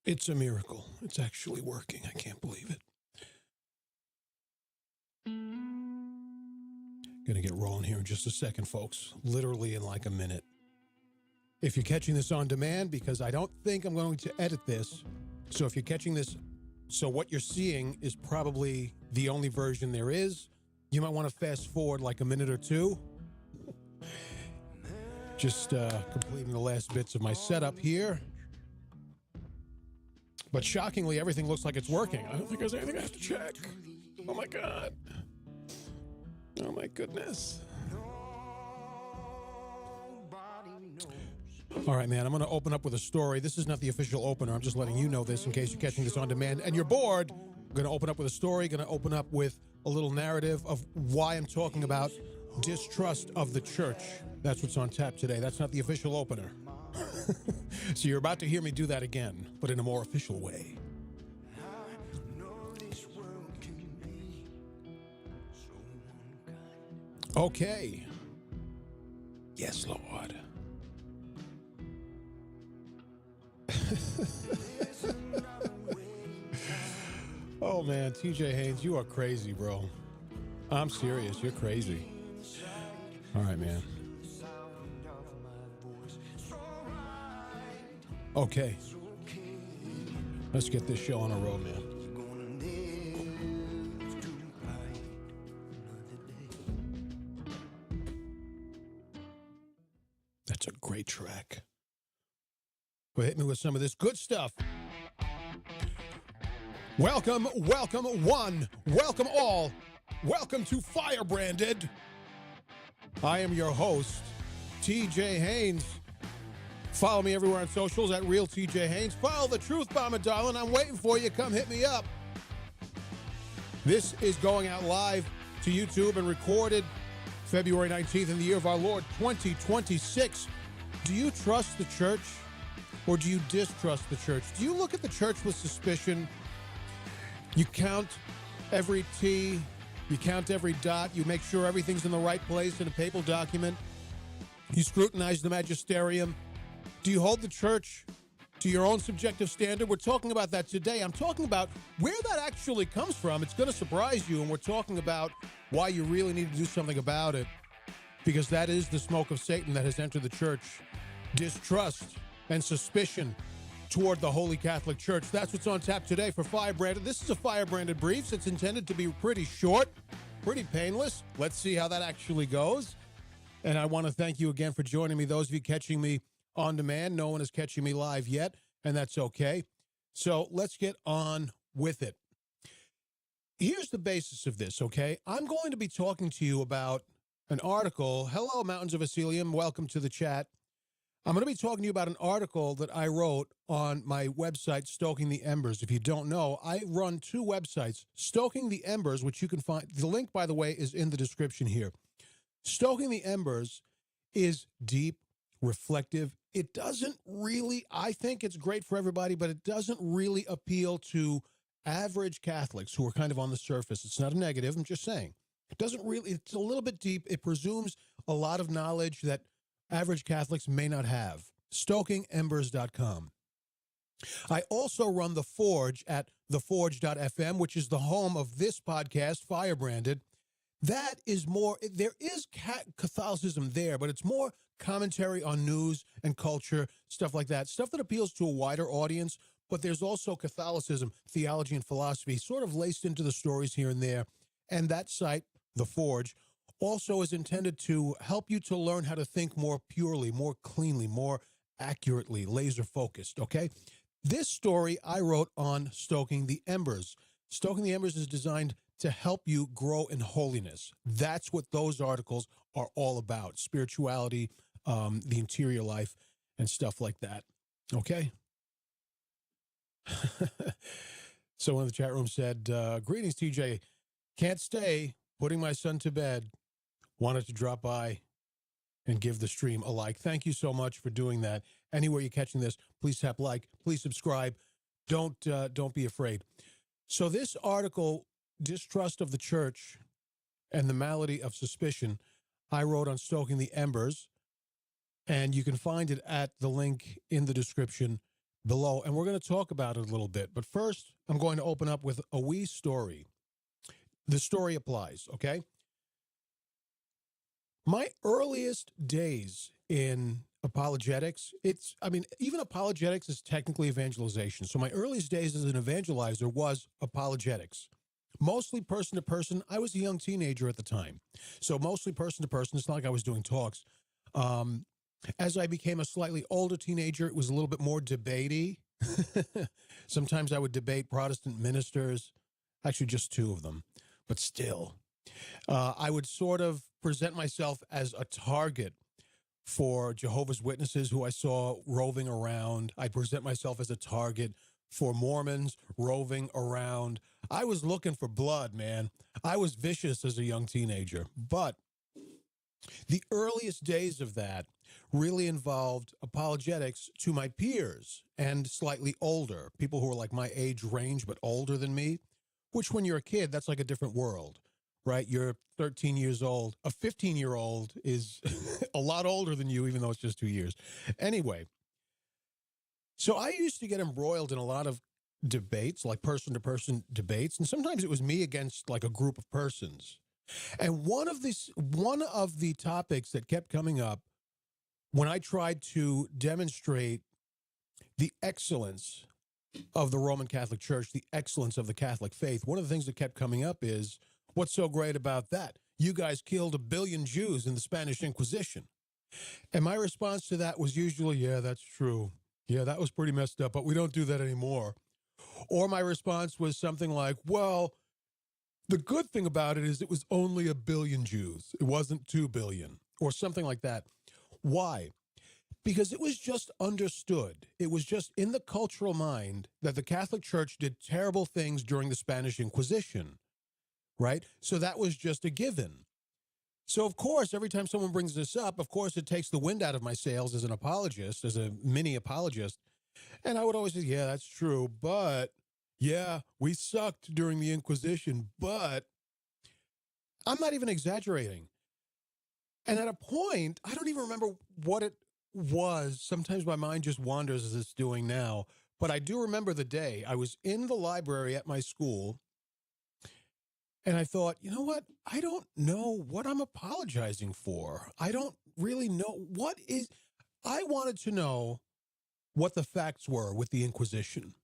It's a miracle. It's actually working. I can't believe it. Gonna get rolling here in just a second, folks. Literally in like a minute. If you're catching this on demand, because I don't think I'm going to edit this. So if you're catching this, so what you're seeing is probably the only version there is. You might want to fast forward like a minute or two. Just completing the last bits of my setup here. But shockingly, everything looks like it's working. I don't think there's anything I have to check. Oh my God. Oh my goodness. All right, man, I'm going to open up with a story. This is not the official opener. I'm just letting you know this in case you're catching this on demand and you're bored. I'm going to open up with a story, going to open up with a little narrative of why I'm talking about distrust of the church. That's what's on tap today. That's not the official opener. So you're about to hear me do that again, but in a more official way. Okay. Yes, Lord. Oh, man, TJ Haynes, you are crazy, bro. I'm serious. You're crazy. All right, man. Okay. Let's get this show on a road, man. That's a great track. Well, hit me with some of this good stuff. Welcome one, welcome all. Welcome to Firebranded. I am your host, TJ Haynes. Follow me everywhere on socials at Real TJ Haynes. Follow the Truth Bomber, darling. I'm waiting for you. Come hit me up. This is going out live to YouTube and recorded February 19th in the year of our Lord, 2026. Do you trust the church or do you distrust the church? Do you look at the church with suspicion? You count every T, you count every dot, you make sure everything's in the right place in a papal document. You scrutinize the magisterium. Do you hold the church to your own subjective standard? We're talking about that today. I'm talking about where that actually comes from. It's going to surprise you, and we're talking about why you really need to do something about it, because that is the smoke of Satan that has entered the church. Distrust and suspicion toward the Holy Catholic Church. That's what's on tap today for Firebranded. This is a Firebranded Briefs. It's intended to be pretty short, pretty painless. Let's see how that actually goes. And I want to thank you again for joining me. Those of you catching me on demand, no one is catching me live yet, and that's okay. So let's get on with it. Here's the basis of this, okay? I'm going to be talking to you about an article. Hello, Mountains of Asylum. Welcome to the chat. I'm going to be talking to you about an article that I wrote on my website, Stoking the Embers. If you don't know, I run two websites, Stoking the Embers, which you can find. The link, by the way, is in the description here. Stoking the Embers is deep, reflective. It doesn't really, I think it's great for everybody, but it doesn't really appeal to average Catholics who are kind of on the surface. It's not a negative, I'm just saying. It doesn't really, it's a little bit deep. It presumes a lot of knowledge that average Catholics may not have. StokingEmbers.com. I also run The Forge at theforge.fm, which is the home of this podcast, Firebranded. That is more, there is Catholicism there, but it's more commentary on news and culture, stuff like that, stuff that appeals to a wider audience, but there's also Catholicism, theology, and philosophy sort of laced into the stories here and there. And that site, The Forge, also is intended to help you to learn how to think more purely, more cleanly, more accurately, laser focused, okay? This story I wrote on Stoking the Embers. Stoking the Embers is designed to help you grow in holiness. That's what those articles are all about. Spirituality, the interior life, and stuff like that. Okay? Someone in the chat room said, greetings, TJ. Can't stay. Putting my son to bed. Wanted to drop by and give the stream a like. Thank you so much for doing that. Anywhere you're catching this, please tap like. Please subscribe. Don't be afraid. So this article, Distrust of the Church and the Malady of Suspicion, I wrote on Stoking the Embers, and you can find it at the link in the description below, and we're going to talk about it a little bit. But first, I'm going to open up with a wee story. The story applies, okay? My earliest days in apologetics, even apologetics is technically evangelization. So my earliest days as an evangelizer was apologetics. Mostly person to person. I was a young teenager at the time. So mostly person to person. It's not like I was doing talks. As I became a slightly older teenager, it was a little bit more debatey. Sometimes I would debate Protestant ministers, actually just two of them, but still. I would sort of present myself as a target for Jehovah's Witnesses who I saw roving around. I present myself as a target for Mormons roving around. I was looking for blood, man. I was vicious as a young teenager. But the earliest days of that really involved apologetics to my peers and slightly older, people who were like my age range but older than me, which when you're a kid, that's like a different world, right? You're 13 years old. A 15-year-old is a lot older than you, even though it's just 2 years. Anyway, so I used to get embroiled in a lot of debates, like person-to-person debates, and sometimes it was me against like a group of persons. And one of the topics that kept coming up when I tried to demonstrate the excellence of the Roman Catholic Church, the excellence of the Catholic faith, one of the things that kept coming up is, what's so great about that? You guys killed 1 billion Jews in the Spanish Inquisition. And my response to that was usually, yeah, that's true. Yeah, that was pretty messed up, but we don't do that anymore. Or my response was something like, well, the good thing about it is it was only 1 billion Jews. It wasn't 2 billion or something like that. Why? Because it was just understood. It was just in the cultural mind that the Catholic Church did terrible things during the Spanish Inquisition, right? So that was just a given. So, of course, every time someone brings this up, of course, it takes the wind out of my sails as an apologist, as a mini apologist. And I would always say, yeah, that's true. But yeah, we sucked during the Inquisition, but I'm not even exaggerating. And at a point, I don't even remember what it was. Sometimes my mind just wanders as it's doing now. But I do remember the day I was in the library at my school. And I thought, you know what? I don't know what I'm apologizing for. I don't really know I wanted to know what the facts were with the Inquisition,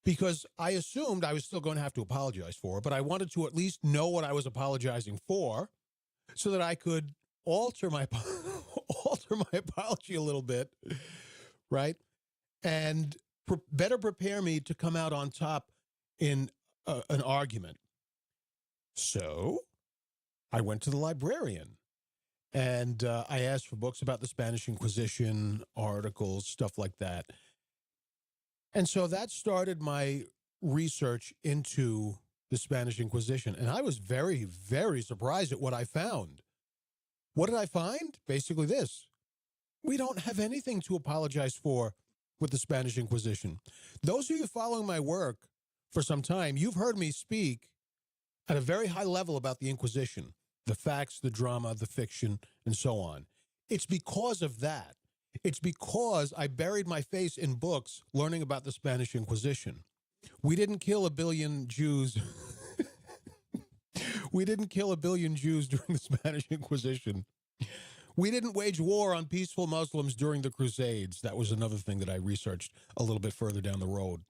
because I assumed I was still going to have to apologize for it, but I wanted to at least know what I was apologizing for so that I could alter my apology a little bit, right? And better prepare me to come out on top in an argument. So I went to the librarian and I asked for books about the Spanish Inquisition, articles, stuff like that. And so that started my research into the Spanish Inquisition. And I was very, very surprised at what I found. What did I find? Basically this. We don't have anything to apologize for with the Spanish Inquisition. Those of you following my work for some time, you've heard me speak at a very high level about the Inquisition, the facts, the drama, the fiction, and so on. It's because of that. It's because I buried my face in books learning about the Spanish Inquisition. We didn't kill 1 billion Jews. We didn't kill 1 billion Jews during the Spanish Inquisition. We didn't wage war on peaceful Muslims during the Crusades. That was another thing that I researched a little bit further down the road.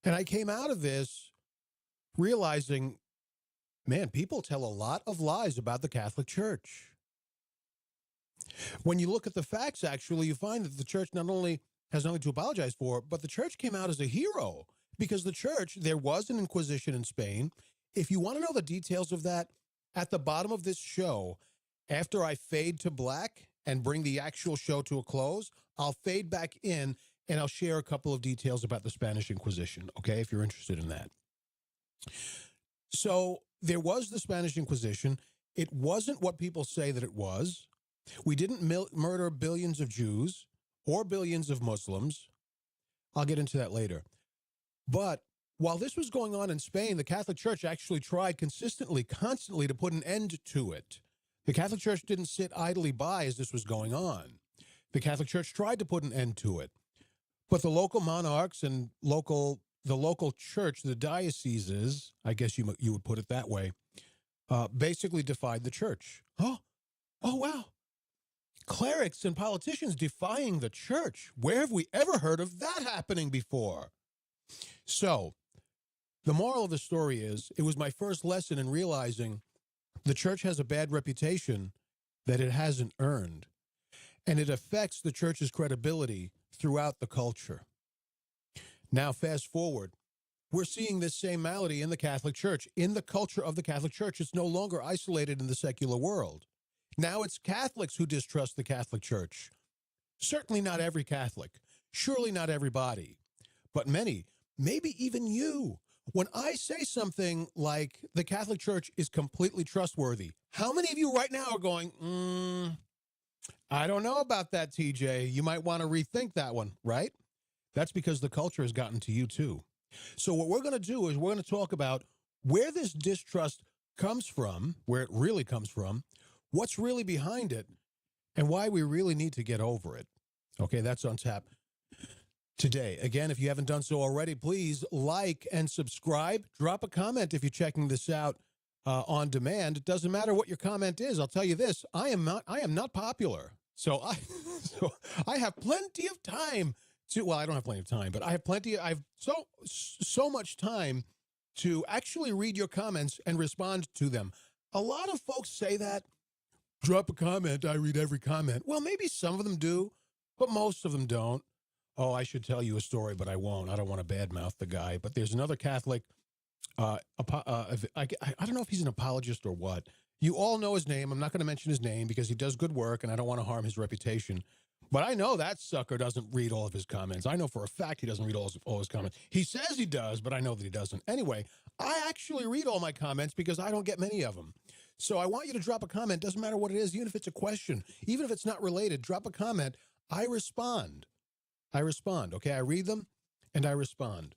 And I came out of this realizing, man, people tell a lot of lies about the Catholic Church. When you look at the facts, actually, you find that the church not only has nothing to apologize for, but the church came out as a hero, because the church, there was an Inquisition in Spain. If you want to know the details of that, at the bottom of this show, after I fade to black and bring the actual show to a close, I'll fade back in and I'll share a couple of details about the Spanish Inquisition, okay, if you're interested in that. So there was the Spanish Inquisition. It wasn't what people say that it was. We didn't murder billions of Jews or billions of Muslims. I'll get into that later. But while this was going on in Spain, the Catholic Church actually tried constantly to put an end to it. The Catholic Church didn't sit idly by as this was going on. The Catholic Church tried to put an end to it. But the local monarchs and the local church, the dioceses, I guess you would put it that way, basically defied the church. Oh, wow. Clerics and politicians defying the church. Where have we ever heard of that happening before? So, the moral of the story is, it was my first lesson in realizing the church has a bad reputation that it hasn't earned, and it affects the church's credibility throughout the culture. Now, fast forward, we're seeing this same malady in the Catholic Church, in the culture of the Catholic Church. It's no longer isolated in the secular world. Now it's Catholics who distrust the Catholic Church. Certainly not every Catholic, surely not everybody, but many, maybe even you. When I say something like the Catholic Church is completely trustworthy, how many of you right now are going, I don't know about that, TJ. You might want to rethink that one, right? That's because the culture has gotten to you too. So what we're going to do is we're going to talk about where this distrust comes from, where it really comes from, what's really behind it, and why we really need to get over it. Okay, that's on tap today. Again, if you haven't done so already, please like and subscribe. Drop a comment if you're checking this out on demand. It doesn't matter what your comment is. I'll tell you this: I am not popular, so I have plenty of time to. Well, I don't have plenty of time, but I have so much time to actually read your comments and respond to them. A lot of folks say that. Drop a comment. I read every comment. Well, maybe some of them do, but most of them don't. Oh, I should tell you a story, but I won't. I don't want to badmouth the guy. But there's another Catholic. I don't know if he's an apologist or what. You all know his name. I'm not going to mention his name because he does good work, and I don't want to harm his reputation. But I know that sucker doesn't read all of his comments. I know for a fact he doesn't read all his comments. He says he does, but I know that he doesn't. Anyway, I actually read all my comments because I don't get many of them. So I want you to drop a comment. Doesn't matter what it is, even if it's a question, even if it's not related, drop a comment. I respond. Okay, I read them and I respond.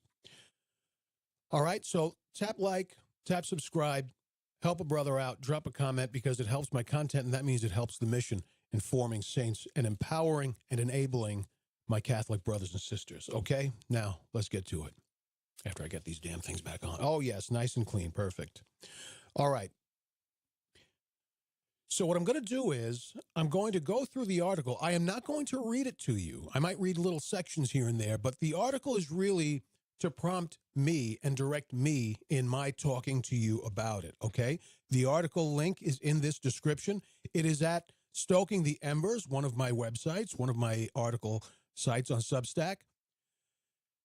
All right, so tap like, tap subscribe, help a brother out, drop a comment because it helps my content, and that means it helps the mission in forming saints and empowering and enabling my Catholic brothers and sisters. Okay, now let's get to it. After I get these damn things back on. Oh, yes, nice and clean. Perfect. All right. So what I'm going to do is I'm going to go through the article. I am not going to read it to you. I might read little sections here and there, but the article is really to prompt me and direct me in my talking to you about it, okay? The article link is in this description. It is at Stoking the Embers, one of my websites, one of my article sites on Substack.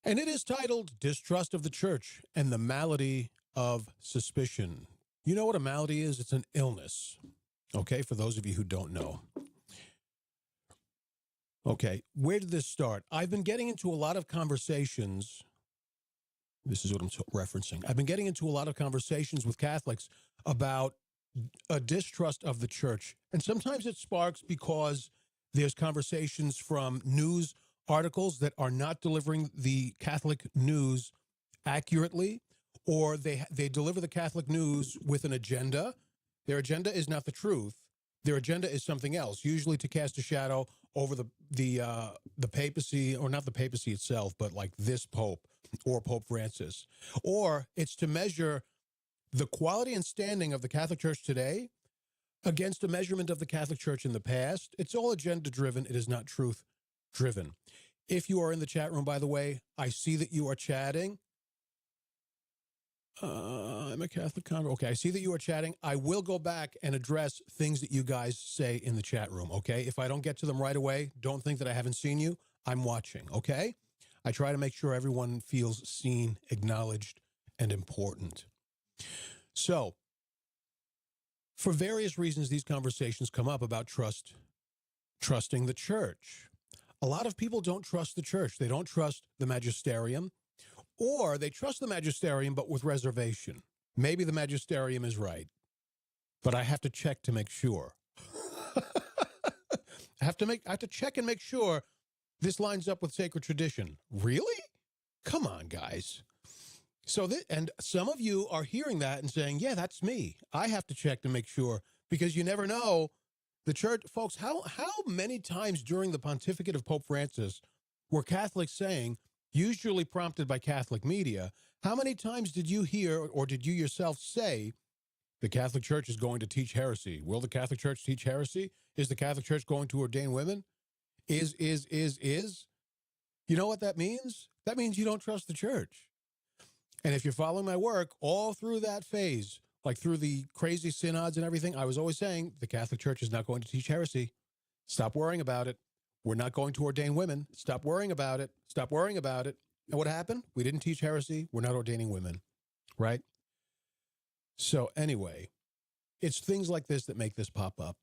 And it is titled Distrust of the Church and the Malady of Suspicion. You know what a malady is? It's an illness. Okay, for those of you who don't know. Okay, where did this start? I've been getting into a lot of conversations. This is what I'm referencing. I've been getting into a lot of conversations with Catholics about a distrust of the church. And sometimes it sparks because there's conversations from news articles that are not delivering the Catholic news accurately, or they deliver the Catholic news with an agenda. Their agenda is not the truth. Their agenda is something else, usually to cast a shadow over the papacy, or not the papacy itself, but like this Pope or Pope Francis. Or it's to measure the quality and standing of the Catholic Church today against a measurement of the Catholic Church in the past. It's all agenda-driven. It is not truth-driven. If you are in the chat room, by the way, I see that you are chatting. I'm a Catholic convert. Okay, I see that you are chatting. I will go back and address things that you guys say in the chat room, okay? If I don't get to them right away, don't think that I haven't seen you. I'm watching, okay? I try to make sure everyone feels seen, acknowledged, and important. So, for various reasons, these conversations come up about trusting the church. A lot of people don't trust the church. They don't trust the magisterium. Or they trust the magisterium, but with reservation. Maybe the magisterium is right, but I have to check to make sure. I have to check and make sure this lines up with sacred tradition. Really? Come on, guys. So, and some of you are hearing that and saying, yeah, that's me. I have to check to make sure, because you never know. The church, folks, how many times during the pontificate of Pope Francis were Catholics saying, usually prompted by Catholic media, how many times did you hear or did you yourself say the Catholic Church is going to teach heresy? Will the Catholic Church teach heresy? Is the Catholic Church going to ordain women? Is. You know what that means? That means you don't trust the church. And if you're following my work, all through that phase, like through the crazy synods and everything, I was always saying the Catholic Church is not going to teach heresy. Stop worrying about it. We're not going to ordain women. Stop worrying about it. Stop worrying about it. And what happened? We didn't teach heresy. We're not ordaining women, right? So anyway, it's things like this that make this pop up.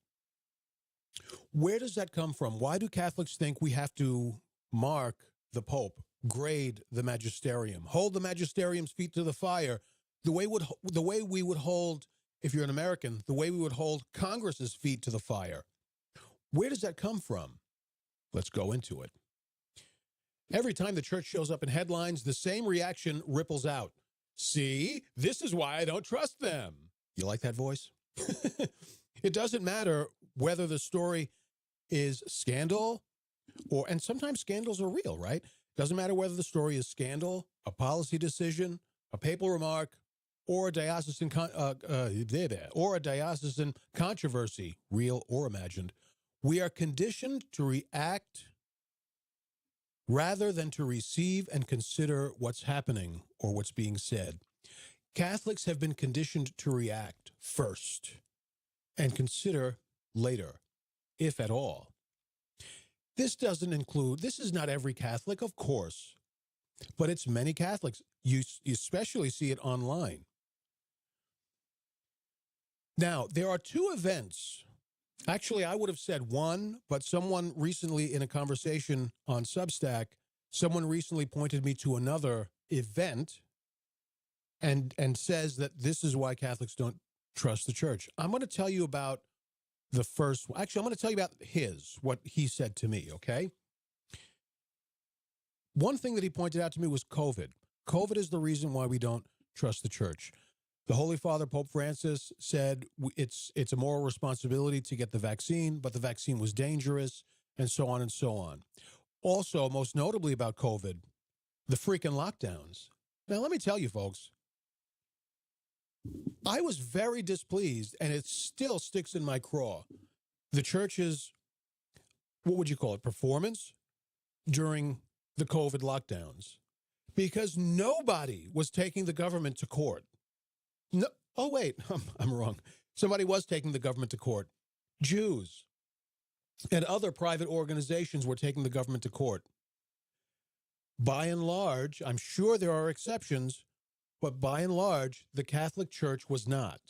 Where does that come from? Why do Catholics think we have to mark the Pope, grade the magisterium, hold the magisterium's feet to the fire, the way we would hold, if you're an American, the way we would hold Congress's feet to the fire? Where does that come from? Let's go into it. Every time the church shows up in headlines, the same reaction ripples out. See, this is why I don't trust them. You like that voice? It doesn't matter whether the story is scandal and sometimes scandals are real, right? Doesn't matter whether the story is scandal, a policy decision, a papal remark, or a diocesan controversy, real or imagined. We are conditioned to react rather than to receive and consider what's happening or what's being said. Catholics have been conditioned to react first and consider later, if at all. This is not every Catholic, of course, but it's many Catholics. You especially see it online. Now, there are two events. Actually, I would have said one, but someone recently in a conversation on Substack, someone recently pointed me to another event and says that this is why Catholics don't trust the church. I'm going to tell you about the first one. Actually, I'm going to tell you about what he said to me, okay? One thing that he pointed out to me was COVID. COVID is the reason why we don't trust the church. The Holy Father, Pope Francis, said it's a moral responsibility to get the vaccine, but the vaccine was dangerous, and so on and so on. Also, most notably about COVID, the freaking lockdowns. Now, let me tell you, folks, I was very displeased, and it still sticks in my craw. The church's, what would you call it, performance during the COVID lockdowns, because nobody was taking the government to court. No, oh, wait, I'm wrong. Somebody was taking the government to court. Jews and other private organizations were taking the government to court. By and large, I'm sure there are exceptions, but by and large, the Catholic Church was not.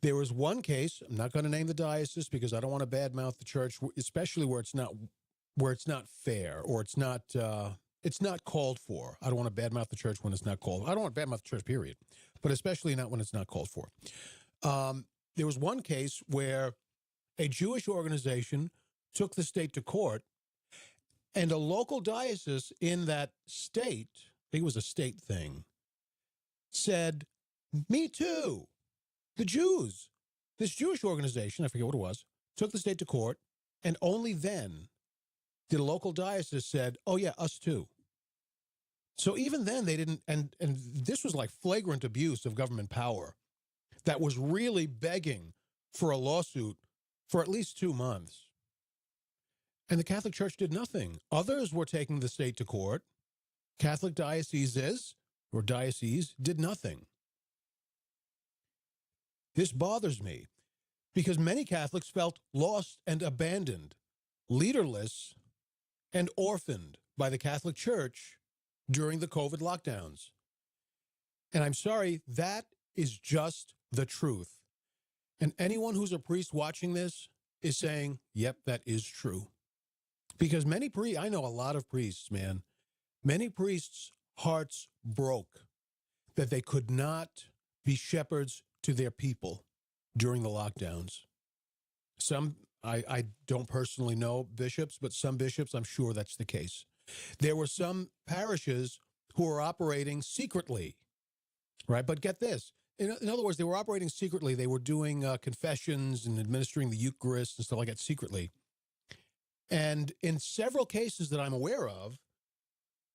There was one case, I'm not going to name the diocese because I don't want to badmouth the church, especially where it's not fair or it's not called for. I don't want to badmouth the church when it's not called. I don't want to badmouth the church, period, but especially not when it's not called for. There was one case where a Jewish organization took the state to court, and a local diocese in that state, I think it was a state thing, said, me too. The Jews, this Jewish organization, I forget what it was, took the state to court, and only then did a local diocese said, oh yeah, us too. So even then they didn't, and this was like flagrant abuse of government power that was really begging for a lawsuit for at least 2 months. And the Catholic Church did nothing. Others were taking the state to court. Catholic dioceses did nothing. This bothers me because many Catholics felt lost and abandoned, leaderless and orphaned by the Catholic Church during the COVID lockdowns. And I'm sorry, that is just the truth. And anyone who's a priest watching this is saying, yep, that is true. Because I know a lot of priests, man. Many priests' hearts broke that they could not be shepherds to their people during the lockdowns. Some, I don't personally know bishops, but some bishops, I'm sure that's the case. There were some parishes who were operating secretly, right? But get this. In other words, they were operating secretly. They were doing confessions and administering the Eucharist and stuff like that secretly. And in several cases that I'm aware of,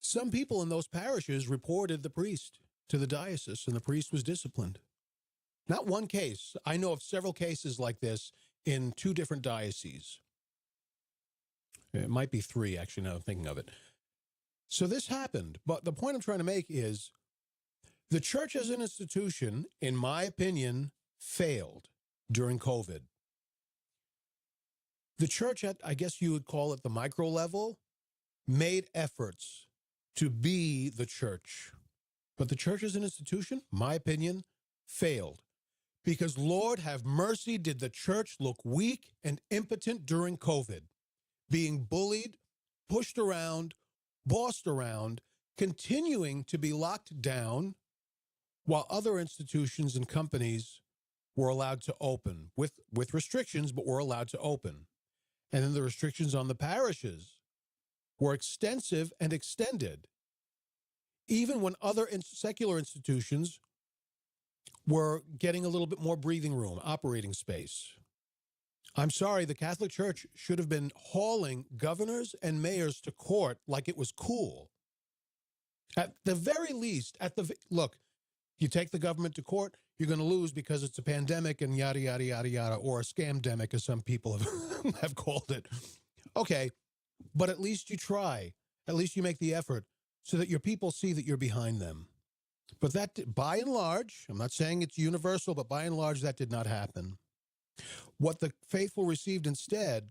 some people in those parishes reported the priest to the diocese, and the priest was disciplined. Not one case. I know of several cases like this in 2 different dioceses. It might be 3, actually, now I'm thinking of it. So this happened. But the point I'm trying to make is the church as an institution, in my opinion, failed during COVID. The church at, I guess you would call it the micro level, made efforts to be the church. But the church as an institution, my opinion, failed. Because, Lord have mercy, did the church look weak and impotent during COVID, being bullied, pushed around, bossed around, continuing to be locked down, while other institutions and companies were allowed to open with restrictions, but were allowed to open. And then the restrictions on the parishes were extensive and extended, even when other secular institutions were getting a little bit more breathing room, operating space. I'm sorry, the Catholic Church should have been hauling governors and mayors to court like it was cool. At the very least, look, you take the government to court, you're going to lose because it's a pandemic and yada, yada, yada, yada, or a scamdemic, as some people have called it. Okay, but at least you try. At least you make the effort so that your people see that you're behind them. But that, by and large, I'm not saying it's universal, but by and large, that did not happen. What the faithful received instead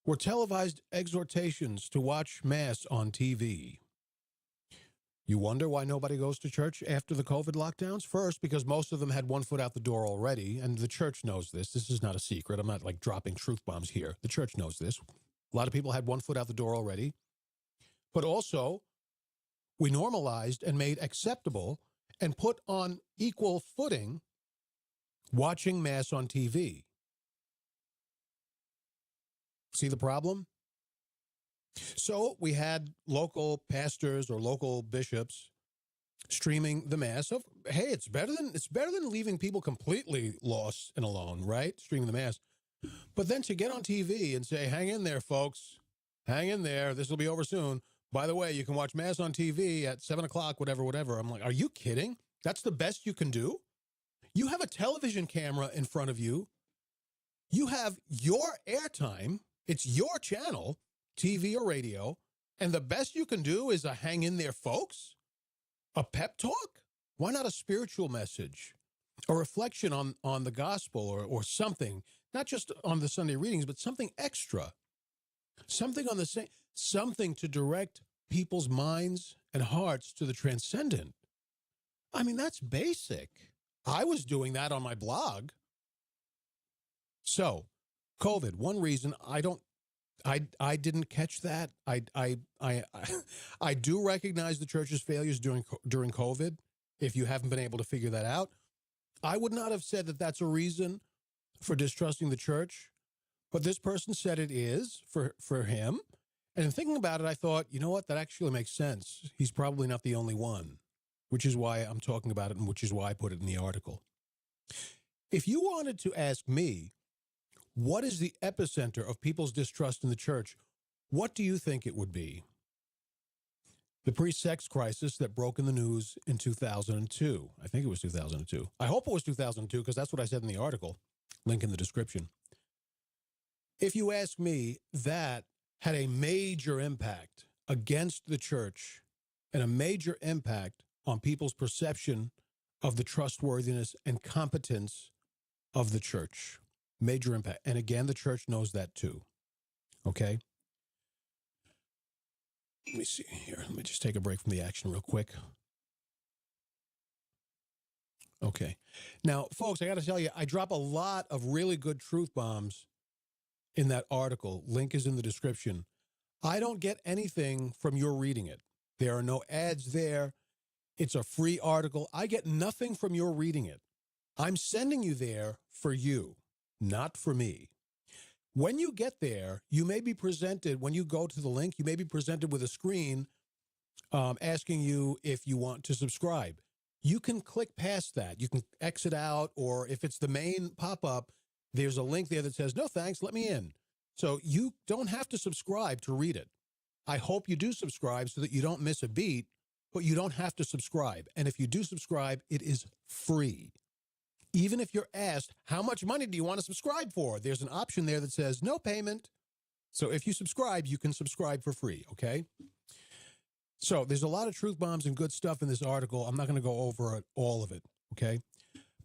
were televised exhortations to watch Mass on TV. You wonder why nobody goes to church after the COVID lockdowns? First, because most of them had one foot out the door already, and the church knows this. This is not a secret. I'm not like dropping truth bombs here. The church knows this. A lot of people had one foot out the door already. But also, we normalized and made acceptable and put on equal footing watching Mass on TV. See the problem? So we had local pastors or local bishops streaming the Mass. So, hey, it's better than leaving people completely lost and alone, right? Streaming the Mass. But then to get on TV and say, hang in there, folks. Hang in there. This will be over soon. By the way, you can watch Mass on TV at 7 o'clock, whatever. I'm like, are you kidding? That's the best you can do? You have a television camera in front of you. You have your airtime. It's your channel, TV or radio. And the best you can do is a hang in there, folks. A pep talk? Why not a spiritual message? A reflection on the gospel or something, not just on the Sunday readings, but something extra. Something on the same, something to direct people's minds and hearts to the transcendent. I mean, that's basic. I was doing that on my blog. So, COVID, one reason I didn't catch that. I do recognize the church's failures during COVID. If you haven't been able to figure that out, I would not have said that that's a reason for distrusting the church. But this person said it is for him. And in thinking about it, I thought, you know what? That actually makes sense. He's probably not the only one, which is why I'm talking about it and which is why I put it in the article. If you wanted to ask me, what is the epicenter of people's distrust in the church, what do you think it would be? The pre-sex crisis that broke in the news in 2002. I think it was 2002. I hope it was 2002 because that's what I said in the article. Link in the description. If you ask me, that had a major impact against the church and a major impact on people's perception of the trustworthiness and competence of the church. Major impact. And again, the church knows that too. Okay? Let me see here. Let me just take a break from the action real quick. Okay. Now, folks, I got to tell you, I drop a lot of really good truth bombs in that article. Link is in the description. I don't get anything from your reading it. There are no ads there. It's a free article. I get nothing from your reading it. I'm sending you there for you, not for me. When you get there, you may be presented, when you go to the link, you may be presented with a screen asking you if you want to subscribe. You can click past that. You can exit out, or if it's the main pop-up, there's a link there that says, no thanks, let me in. So you don't have to subscribe to read it. I hope you do subscribe so that you don't miss a beat, but you don't have to subscribe. And if you do subscribe, it is free. Even if you're asked, how much money do you want to subscribe for? There's an option there that says no payment. So if you subscribe, you can subscribe for free, okay? So there's a lot of truth bombs and good stuff in this article. I'm not going to go over all of it, okay?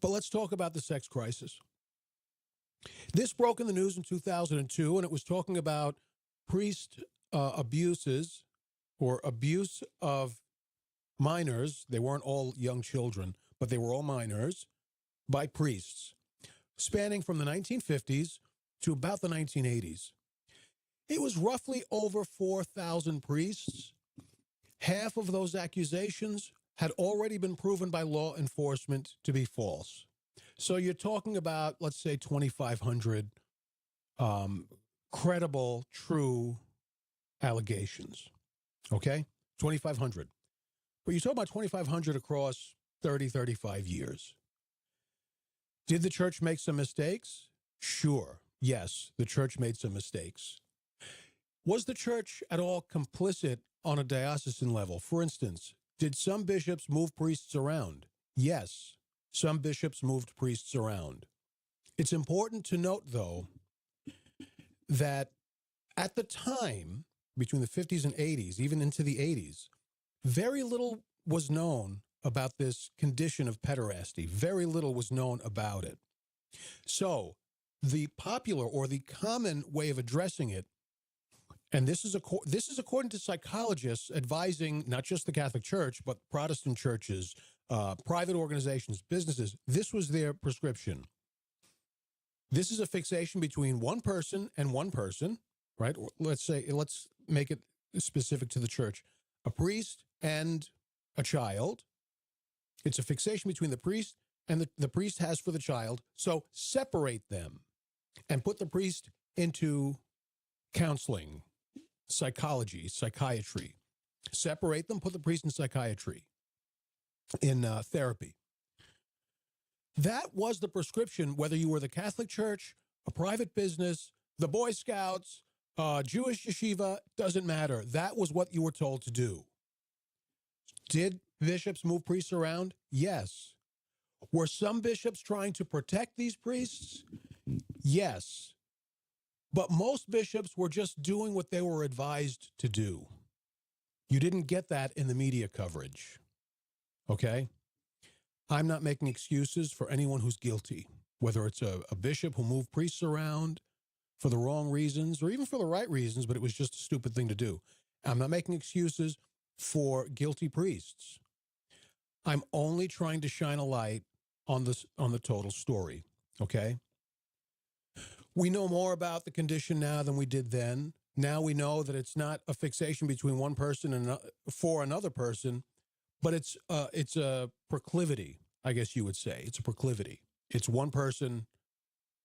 But let's talk about the sex crisis. This broke in the news in 2002, and it was talking about priest abuses or abuse of minors. They weren't all young children, but they were all minors by priests, spanning from the 1950s to about the 1980s. It was roughly over 4,000 priests. Half of those accusations had already been proven by law enforcement to be false. So you're talking about, let's say, 2,500 credible, true allegations. Okay? 2,500. But you're talking about 2,500 across 30, 35 years. Did the church make some mistakes? Sure. Yes, the church made some mistakes. Was the church at all complicit on a diocesan level? For instance, did some bishops move priests around? Yes, some bishops moved priests around. It's important to note, though, that at the time, between the 50s and 80s, even into the 80s, very little was known about this condition of pederasty. Very little was known about it. So the popular or the common way of addressing it, and this is according to psychologists advising not just the Catholic Church, but Protestant churches, private organizations, businesses, this was their prescription. This is a fixation between one person and one person, right? Let's make it specific to the church. A priest and a child. It's a fixation between the priest and the priest has for the child. So separate them and put the priest into counseling, psychology, psychiatry. Separate them, put the priest in psychiatry, in therapy. That was the prescription, whether you were the Catholic Church, a private business, the Boy Scouts, Jewish yeshiva, doesn't matter. That was what you were told to do. Did bishops move priests around? Yes. Were some bishops trying to protect these priests? Yes. But most bishops were just doing what they were advised to do. You didn't get that in the media coverage. Okay? I'm not making excuses for anyone who's guilty, whether it's a bishop who moved priests around for the wrong reasons or even for the right reasons, but it was just a stupid thing to do. I'm not making excuses for guilty priests. I'm only trying to shine a light on the total story, okay? We know more about the condition now than we did then. Now we know that it's not a fixation between one person and for another person, but it's a proclivity, I guess you would say. It's a proclivity. It's one person,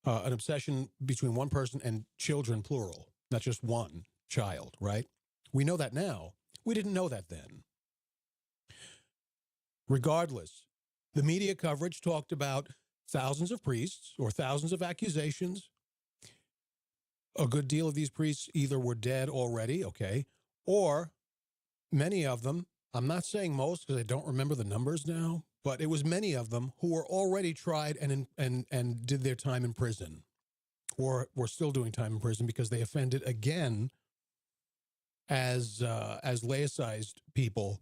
an obsession between one person and children, plural, not just one child, right? We know that now. We didn't know that then. Regardless, the media coverage talked about thousands of priests or thousands of accusations. A good deal of these priests either were dead already, okay, or many of them, I'm not saying most because I don't remember the numbers now, but it was many of them who were already tried and did their time in prison or were still doing time in prison because they offended again as laicized people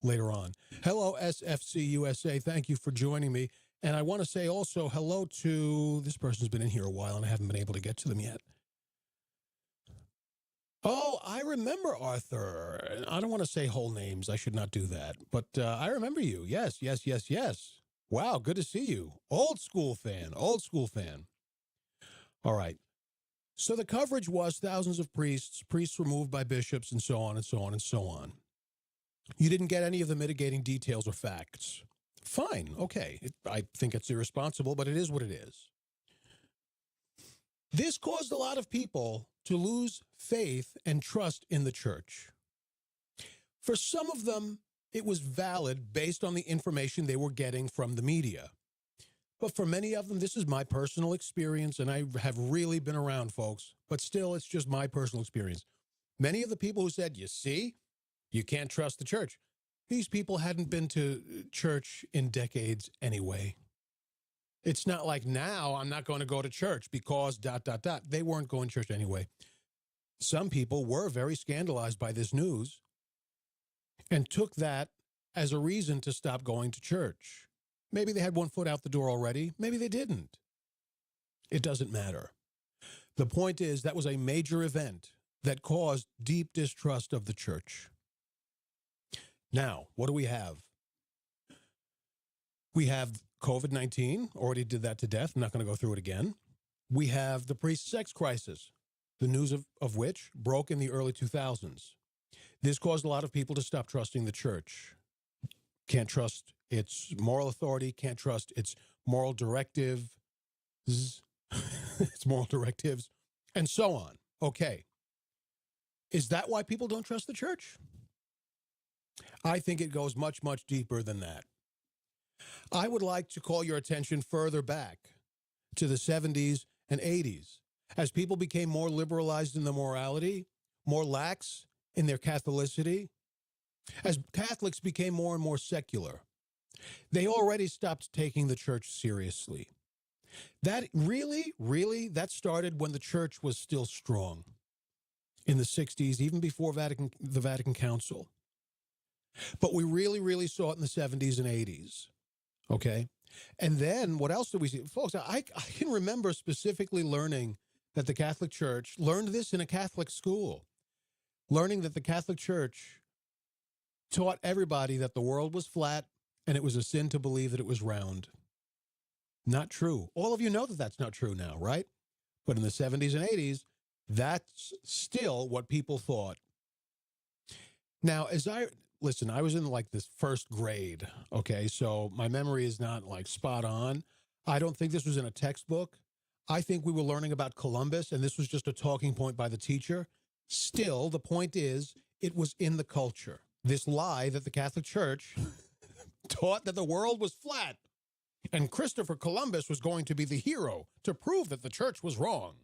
later on. Hello, SFC USA. Thank you for joining me. And I want to say also hello to, this person's been in here a while and I haven't been able to get to them yet. Oh, I remember Arthur. I don't want to say whole names. I should not do that. But I remember you. Yes. Wow, good to see you. Old school fan. All right. So the coverage was thousands of priests removed by bishops, and so on and so on and so on. You didn't get any of the mitigating details or facts. Fine. Okay. I think it's irresponsible, but it is what it is. This caused a lot of people to lose faith and trust in the church. For some of them, it was valid based on the information they were getting from the media. But for many of them, this is my personal experience, and I have really been around, folks. But still, it's just my personal experience. Many of the people who said, you see, you can't trust the church. These people hadn't been to church in decades anyway. It's not like now I'm not going to go to church because ... They weren't going to church anyway. Some people were very scandalized by this news and took that as a reason to stop going to church. Maybe they had one foot out the door already. Maybe they didn't. It doesn't matter. The point is that was a major event that caused deep distrust of the church. Now, what do we have? We have COVID-19, already did that to death. I'm not going to go through it again. We have the priest-sex crisis, the news of which broke in the early 2000s. This caused a lot of people to stop trusting the church. Can't trust its moral authority, can't trust its moral directives, and so on. Okay. Is that why people don't trust the church? I think it goes much, much deeper than that. I would like to call your attention further back to the 70s and 80s, as people became more liberalized in their morality, more lax in their Catholicity, as Catholics became more and more secular. They already stopped taking the church seriously. That that started when the church was still strong in the 60s, even before the Vatican Council. But we really saw it in the 70s and 80s. Okay. And then what else did we see? Folks, I can remember specifically learning that the Catholic Church learned this in a Catholic school, learning that the Catholic Church taught everybody that the world was flat and it was a sin to believe that it was round. Not true. All of you know that that's not true now, right? But in the 70s and 80s, that's still what people thought. Now, listen, I was in like this first grade, okay? So my memory is not like spot on. I don't think this was in a textbook. I think we were learning about Columbus, and this was just a talking point by the teacher. Still, the point is, it was in the culture. This lie that the Catholic Church taught that the world was flat, and Christopher Columbus was going to be the hero to prove that the church was wrong.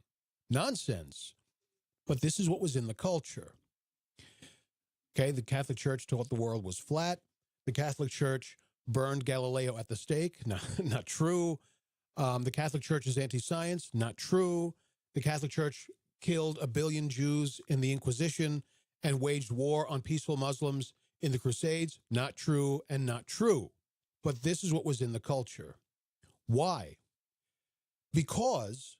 Nonsense. But this is what was in the culture. Okay, the Catholic Church taught the world was flat. The Catholic Church burned Galileo at the stake. Not true. The Catholic Church is anti-science. Not true. The Catholic Church killed 1 billion Jews in the Inquisition and waged war on peaceful Muslims in the Crusades. Not true and not true. But this is what was in the culture. Why? Because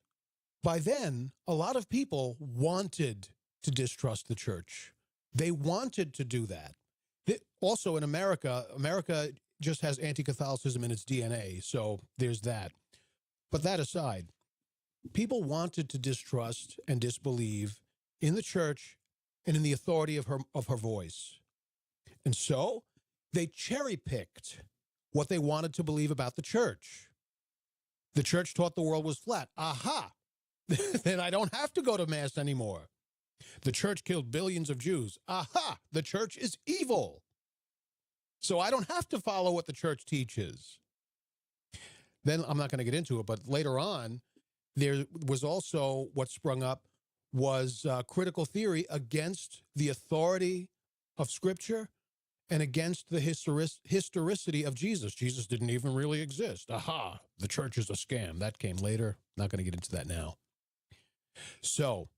by then, a lot of people wanted to distrust the church. They wanted to do that. Also in America just has anti-Catholicism in its DNA, so there's that. But that aside, people wanted to distrust and disbelieve in the church and in the authority of her voice. And so they cherry-picked what they wanted to believe about the church. The church taught the world was flat. Aha! Then I don't have to go to Mass anymore. The church killed billions of Jews. Aha! The church is evil. So I don't have to follow what the church teaches. Then I'm not going to get into it, but later on, there was also what sprung up was critical theory against the authority of Scripture and against the historicity of Jesus. Jesus didn't even really exist. Aha! The church is a scam. That came later. Not going to get into that now. So,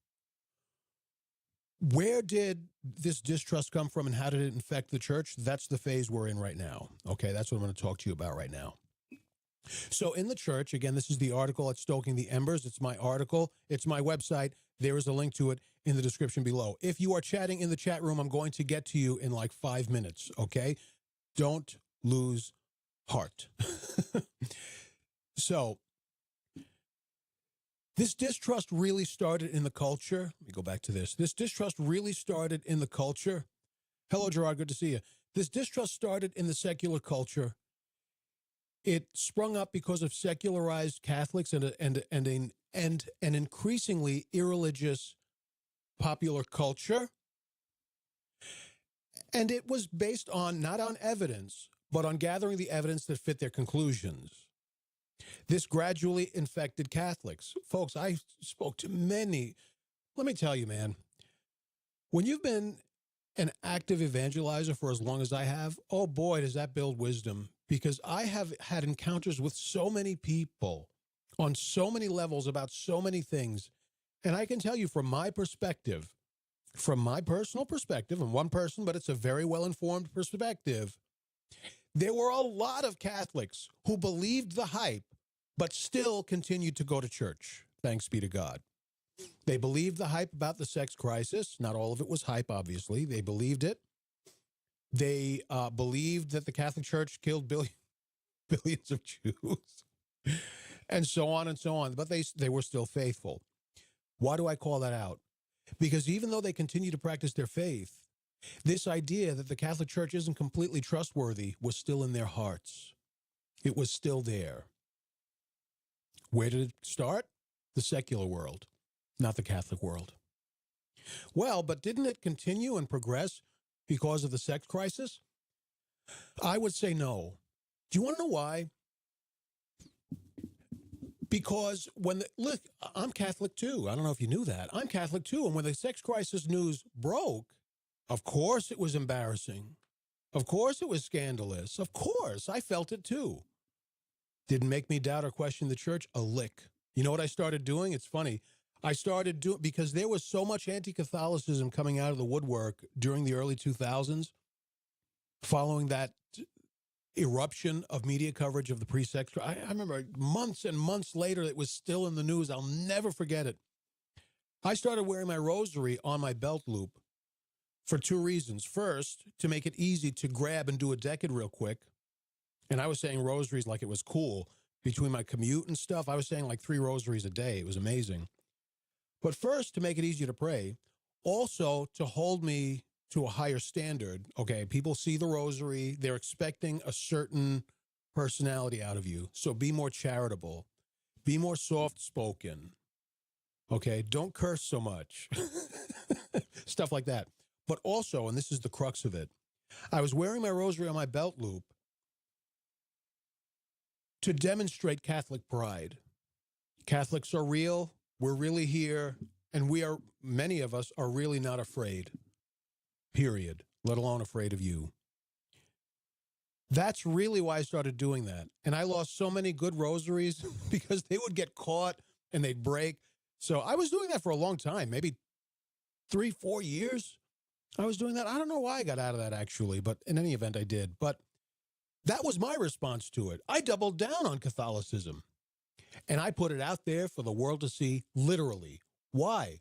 where did this distrust come from and how did it infect the church? That's the phase we're in right now. Okay, that's what I'm going to talk to you about right now. So in the church, again, this is the article at Stoking the Embers. It's my article. It's my website. There is a link to it in the description below. If you are chatting in the chat room, I'm going to get to you in like 5 minutes, okay? Don't lose heart. So, this distrust really started in the culture. Let me go back to this. This distrust really started in the culture. Hello, Gerard. Good to see you. This distrust started in the secular culture. It sprung up because of secularized Catholics and an increasingly irreligious popular culture. And it was based on, not on evidence, but on gathering the evidence that fit their conclusions. This gradually infected Catholics. Folks, I spoke to many. Let me tell you, man, when you've been an active evangelizer for as long as I have, oh boy, does that build wisdom. Because I have had encounters with so many people on so many levels about so many things. And I can tell you from my perspective, from my personal perspective, and one person, but it's a very well-informed perspective, there were a lot of Catholics who believed the hype, but still continued to go to church. Thanks be to God. They believed the hype about the sex crisis. Not all of it was hype, obviously. They believed it. They believed that the Catholic Church killed billions of Jews, and so on and so on. But they were still faithful. Why do I call that out? Because even though they continue to practice their faith, this idea that the Catholic Church isn't completely trustworthy was still in their hearts. It was still there. Where did it start? The secular world, not the Catholic world. Well, but didn't it continue and progress because of the sex crisis? I would say no. Do you want to know why? Because look, I'm Catholic too. I don't know if you knew that. I'm Catholic too. And when the sex crisis news broke, of course it was embarrassing. Of course it was scandalous. Of course, I felt it too. Didn't make me doubt or question the church a lick. You know what I started doing? It's funny. I started doing, because there was so much anti-Catholicism coming out of the woodwork during the early 2000s, following that eruption of media coverage of the pre-sex. I remember months and months later, it was still in the news. I'll never forget it. I started wearing my rosary on my belt loop for two reasons. First, to make it easy to grab and do a decade real quick. And I was saying rosaries like it was cool. Between my commute and stuff, I was saying like 3 rosaries a day. It was amazing. But first, to make it easier to pray. Also, to hold me to a higher standard. Okay, people see the rosary. They're expecting a certain personality out of you. So be more charitable. Be more soft-spoken. Okay, don't curse so much. Stuff like that. But also, and this is the crux of it, I was wearing my rosary on my belt loop to demonstrate Catholic pride. Catholics are real. We're really here. And many of us are really not afraid. Period. Let alone afraid of you. That's really why I started doing that. And I lost so many good rosaries because they would get caught and they'd break. So I was doing that for a long time, maybe 3-4 years. I was doing that. I don't know why I got out of that actually, but in any event, I did. But that was my response to it. I doubled down on Catholicism. And I put it out there for the world to see, literally. Why?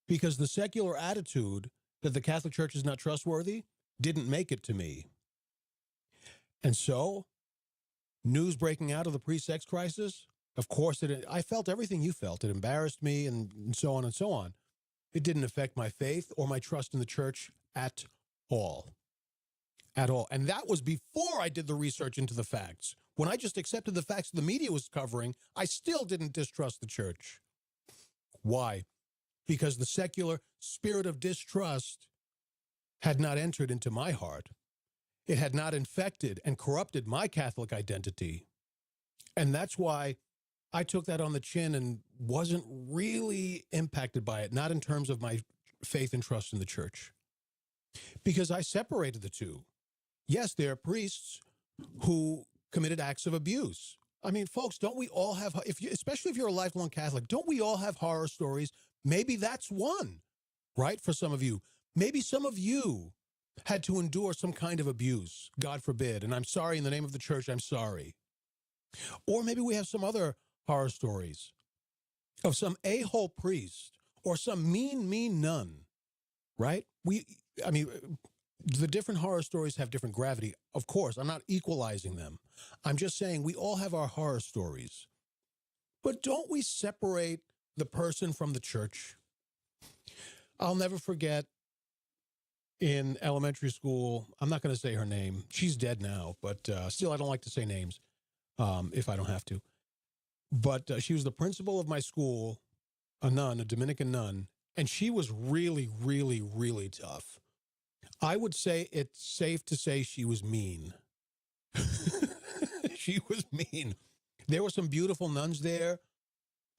Because the secular attitude that the Catholic Church is not trustworthy didn't make it to me. And so, news breaking out of the pre-sex crisis, of course, I felt everything you felt. It embarrassed me and so on and so on. It didn't affect my faith or my trust in the church at all. At all. And that was before I did the research into the facts. When I just accepted the facts the media was covering, I still didn't distrust the church. Why? Because the secular spirit of distrust had not entered into my heart. It had not infected and corrupted my Catholic identity. And that's why I took that on the chin and wasn't really impacted by it, not in terms of my faith and trust in the church. Because I separated the two. Yes, there are priests who committed acts of abuse. I mean, folks, don't we all have, especially if you're a lifelong Catholic, don't we all have horror stories? Maybe that's one, right, for some of you. Maybe some of you had to endure some kind of abuse, God forbid, and I'm sorry in the name of the church, I'm sorry. Or maybe we have some other horror stories of some a-hole priest or some mean nun, right? The different horror stories have different gravity. Of course, I'm not equalizing them. I'm just saying we all have our horror stories. But don't we separate the person from the church? I'll never forget in elementary school, I'm not going to say her name. She's dead now, but still I don't like to say names if I don't have to. But she was the principal of my school, a nun, a Dominican nun, and she was really, really, really tough. I would say it's safe to say she was mean. She was mean. There were some beautiful nuns there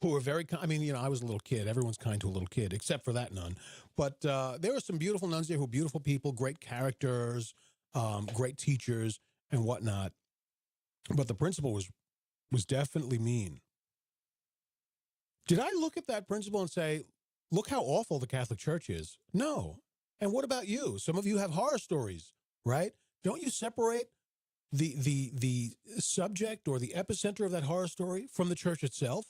who were very, I mean, I was a little kid. Everyone's kind to a little kid, except for that nun. But there were some beautiful nuns there who were beautiful people, great characters, great teachers, and whatnot. But the principal was definitely mean. Did I look at that principal and say, look how awful the Catholic Church is? No. And what about you? Some of you have horror stories, right? Don't you separate the subject or the epicenter of that horror story from the church itself?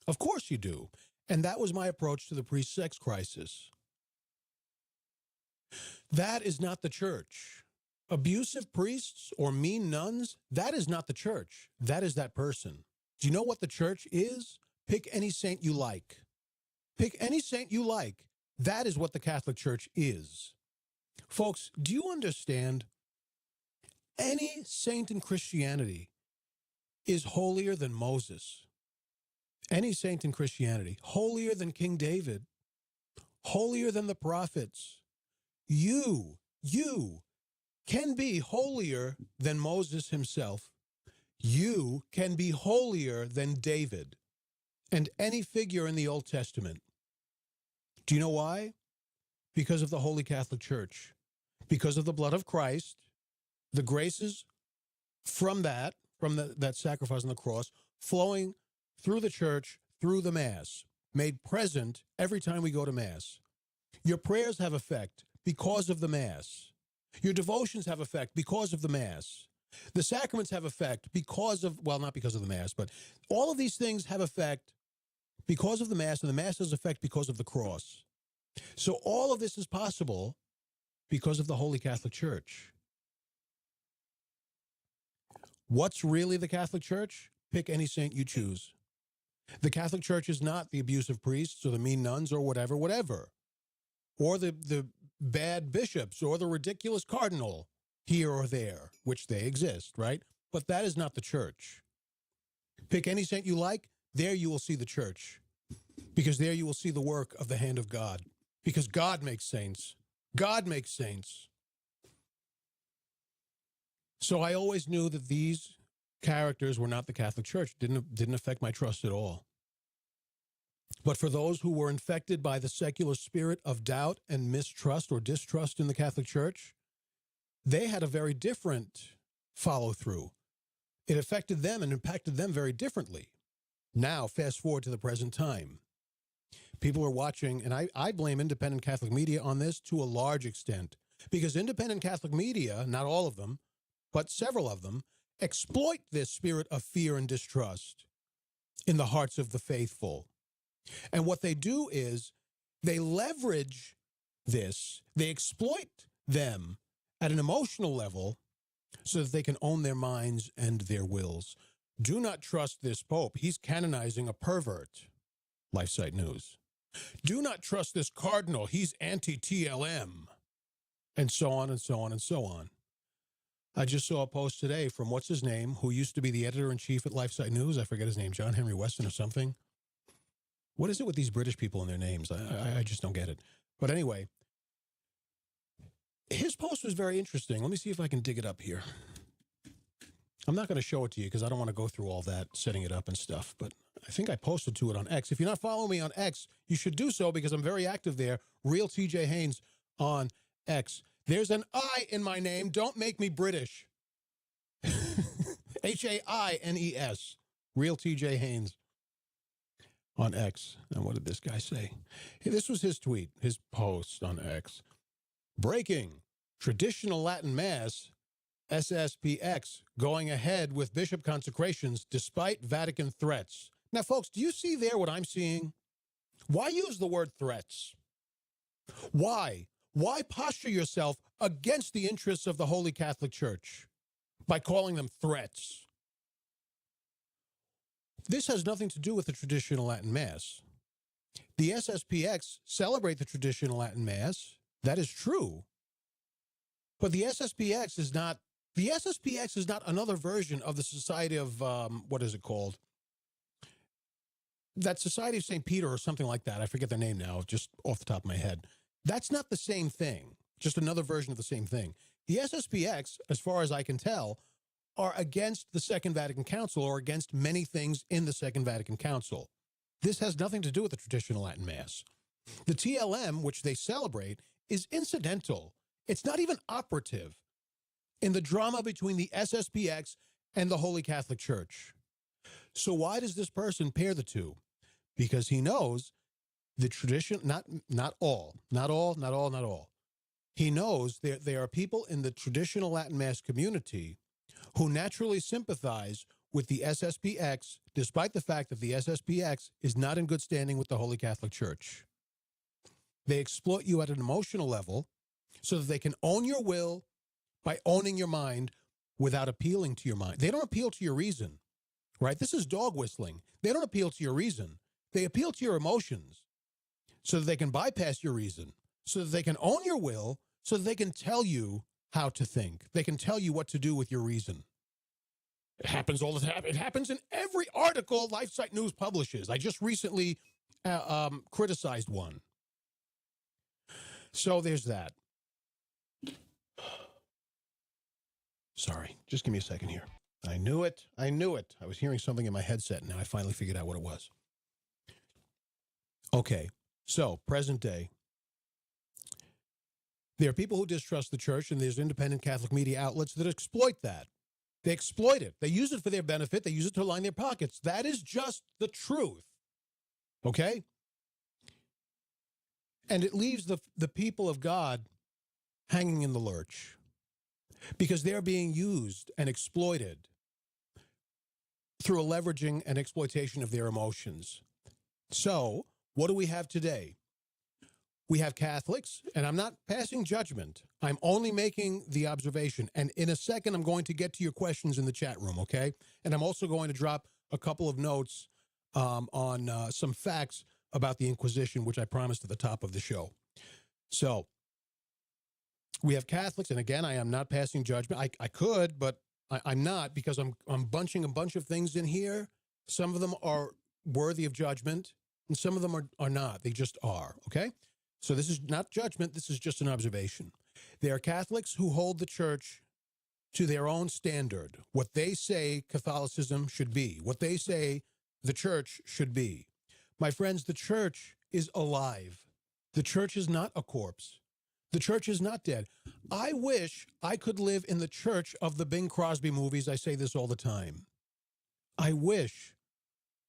Of course you do. And that was my approach to the priest-sex crisis. That is not the church. Abusive priests or mean nuns, that is not the church. That is that person. Do you know what the church is? Pick any saint you like. Pick any saint you like. That is what the Catholic Church is. Folks, do you understand? Any saint in Christianity is holier than Moses. Any saint in Christianity, holier than King David, holier than the prophets. You can be holier than Moses himself. You can be holier than David and any figure in the Old Testament. Do you know why? Because of the Holy Catholic Church. Because of the blood of Christ, the graces from that sacrifice on the cross, flowing through the church, through the Mass, made present every time we go to Mass. Your prayers have effect because of the Mass. Your devotions have effect because of the Mass. The sacraments have effect because of, well, not because of the Mass, but all of these things have effect because of the Mass, and the Mass has effect because of the cross. So all of this is possible because of the Holy Catholic Church. What's really the Catholic Church? Pick any saint you choose. The Catholic Church is not the abusive priests or the mean nuns or whatever, or the bad bishops or the ridiculous cardinal here or there, which they exist, right? But that is not the church. Pick any saint you like. There you will see the church, because there you will see the work of the hand of God, because God makes saints. God makes saints. So I always knew that these characters were not the Catholic Church. Didn't affect my trust at all. But for those who were infected by the secular spirit of doubt and mistrust or distrust in the Catholic Church, they had a very different follow-through. It affected them and impacted them very differently. Now, fast forward to the present time. People are watching, and I blame independent Catholic media on this to a large extent, because independent Catholic media, not all of them, but several of them, exploit this spirit of fear and distrust in the hearts of the faithful. And what they do is they leverage this, they exploit them at an emotional level so that they can own their minds and their wills. Do not trust this Pope. He's canonizing a pervert. LifeSite News. Do not trust this cardinal. He's anti-TLM. And so on and so on and so on. I just saw a post today from what's his name, who used to be the editor-in-chief at LifeSite News. I forget his name, John Henry Weston or something. What is it with these British people and their names? I just don't get it. But anyway, his post was very interesting. Let me see if I can dig it up here. I'm not going to show it to you because I don't want to go through all that, setting it up and stuff. But I think I posted to it on X. If you're not following me on X, you should do so because I'm very active there. Real TJ Haynes on X. There's an I in my name. Don't make me British. Haines. Real TJ Haynes on X. And what did this guy say? Hey, this was his tweet, his post on X. Breaking. Traditional Latin Mass, SSPX, going ahead with bishop consecrations despite Vatican threats. Now, folks, do you see there what I'm seeing? Why use the word threats? Why? Why posture yourself against the interests of the Holy Catholic Church by calling them threats? This has nothing to do with the traditional Latin Mass. The SSPX celebrate the traditional Latin Mass. That is true. But the SSPX is not another version of the Society of, what is it called? That Society of St. Peter or something like that. I forget the name now, just off the top of my head. That's not the same thing, just another version of the same thing. The SSPX, as far as I can tell, are against the Second Vatican Council or against many things in the Second Vatican Council. This has nothing to do with the traditional Latin Mass. The TLM, which they celebrate, is incidental. It's not even operative in the drama between the SSPX and the Holy Catholic Church. So why does this person pair the two? Because he knows the tradition, not all. He knows there are people in the traditional Latin Mass community who naturally sympathize with the SSPX, despite the fact that the SSPX is not in good standing with the Holy Catholic Church. They exploit you at an emotional level so that they can own your will by owning your mind without appealing to your mind. They don't appeal to your reason, right? This is dog whistling. They don't appeal to your reason. They appeal to your emotions so that they can bypass your reason, so that they can own your will, so that they can tell you how to think. They can tell you what to do with your reason. It happens all the time. It happens in every article LifeSite News publishes. I just recently criticized one. So there's that. Sorry, just give me a second here. I knew it. I was hearing something in my headset, and now I finally figured out what it was. Okay, so present day. There are people who distrust the church, and there's independent Catholic media outlets that exploit that. They exploit it. They use it for their benefit. They use it to line their pockets. That is just the truth. Okay? And it leaves the people of God hanging in the lurch because they're being used and exploited through a leveraging and exploitation of their emotions. So, what do we have today? We have Catholics, and I'm not passing judgment. I'm only making the observation. And in a second, I'm going to get to your questions in the chat room, okay? And I'm also going to drop a couple of notes on some facts about the Inquisition, which I promised at the top of the show. So, we have Catholics, and again, I am not passing judgment. I could, but I'm not, because I'm bunching a bunch of things in here. Some of them are worthy of judgment, and some of them are not. They just are, okay? So this is not judgment. This is just an observation. There are Catholics who hold the church to their own standard, what they say Catholicism should be, what they say the church should be. My friends, the church is alive. The church is not a corpse. The church is not dead. I wish I could live in the church of the Bing Crosby movies. I say this all the time. I wish.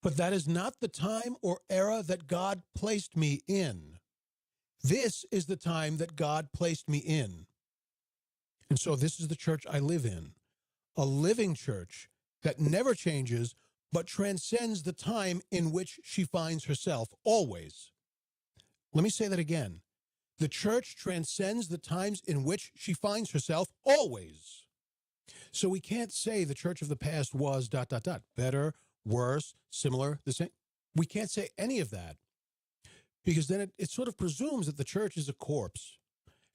But that is not the time or era that God placed me in. This is the time that God placed me in. And so this is the church I live in. A living church that never changes, but transcends the time in which she finds herself, always. Let me say that again. The church transcends the times in which she finds herself, always. So we can't say the church of the past was ... better, worse, similar, the same. We can't say any of that. Because then it sort of presumes that the church is a corpse.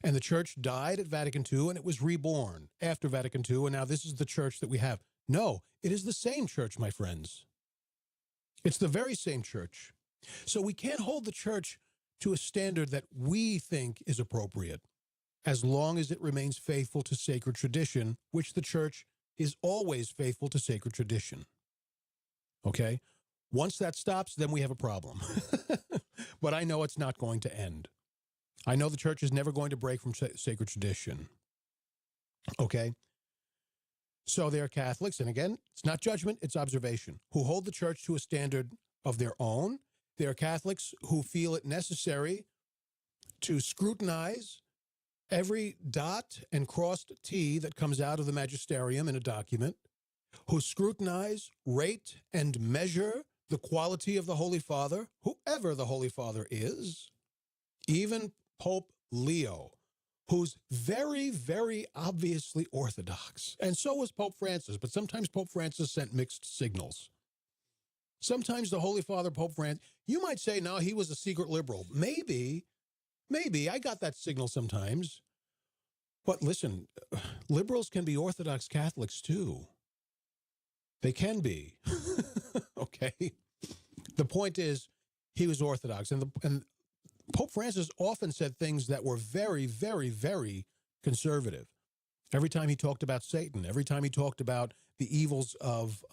And the church died at Vatican II, and it was reborn after Vatican II, and now this is the church that we have. No, it is the same church, my friends. It's the very same church. So we can't hold the church to a standard that we think is appropriate, as long as it remains faithful to sacred tradition, which the church is always faithful to sacred tradition. Okay? Once that stops, then we have a problem. But I know it's not going to end. I know the church is never going to break from sacred tradition. Okay? So they're Catholics, and again, it's not judgment, it's observation, who hold the church to a standard of their own. There are Catholics who feel it necessary to scrutinize every dot and crossed T that comes out of the magisterium in a document, who scrutinize, rate, and measure the quality of the Holy Father, whoever the Holy Father is, even Pope Leo, who's very, very obviously Orthodox. And so was Pope Francis, but sometimes Pope Francis sent mixed signals. Sometimes the Holy Father, Pope Francis, you might say, no, he was a secret liberal. Maybe, I got that signal sometimes. But listen, liberals can be Orthodox Catholics too. They can be. Okay? The point is, he was Orthodox. And Pope Francis often said things that were very, very, very conservative. Every time he talked about Satan, every time he talked about the evils of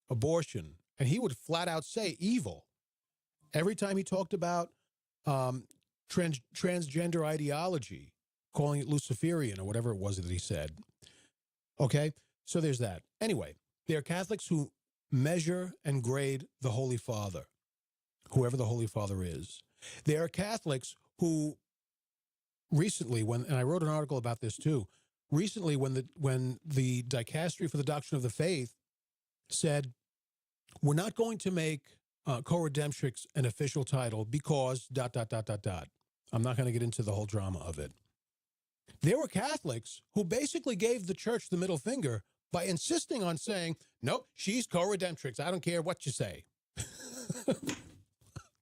abortion, and he would flat out say evil. Every time he talked about transgender ideology, calling it Luciferian or whatever it was that he said. Okay, so there's that. Anyway, there are Catholics who measure and grade the Holy Father, whoever the Holy Father is. There are Catholics who recently, and I wrote an article about this too, recently when the Dicastery for the Doctrine of the Faith said, we're not going to make co-redemptrix an official title because ... I'm not going to get into the whole drama of it. There were Catholics who basically gave the church the middle finger by insisting on saying, nope, she's co-redemptrix. I don't care what you say.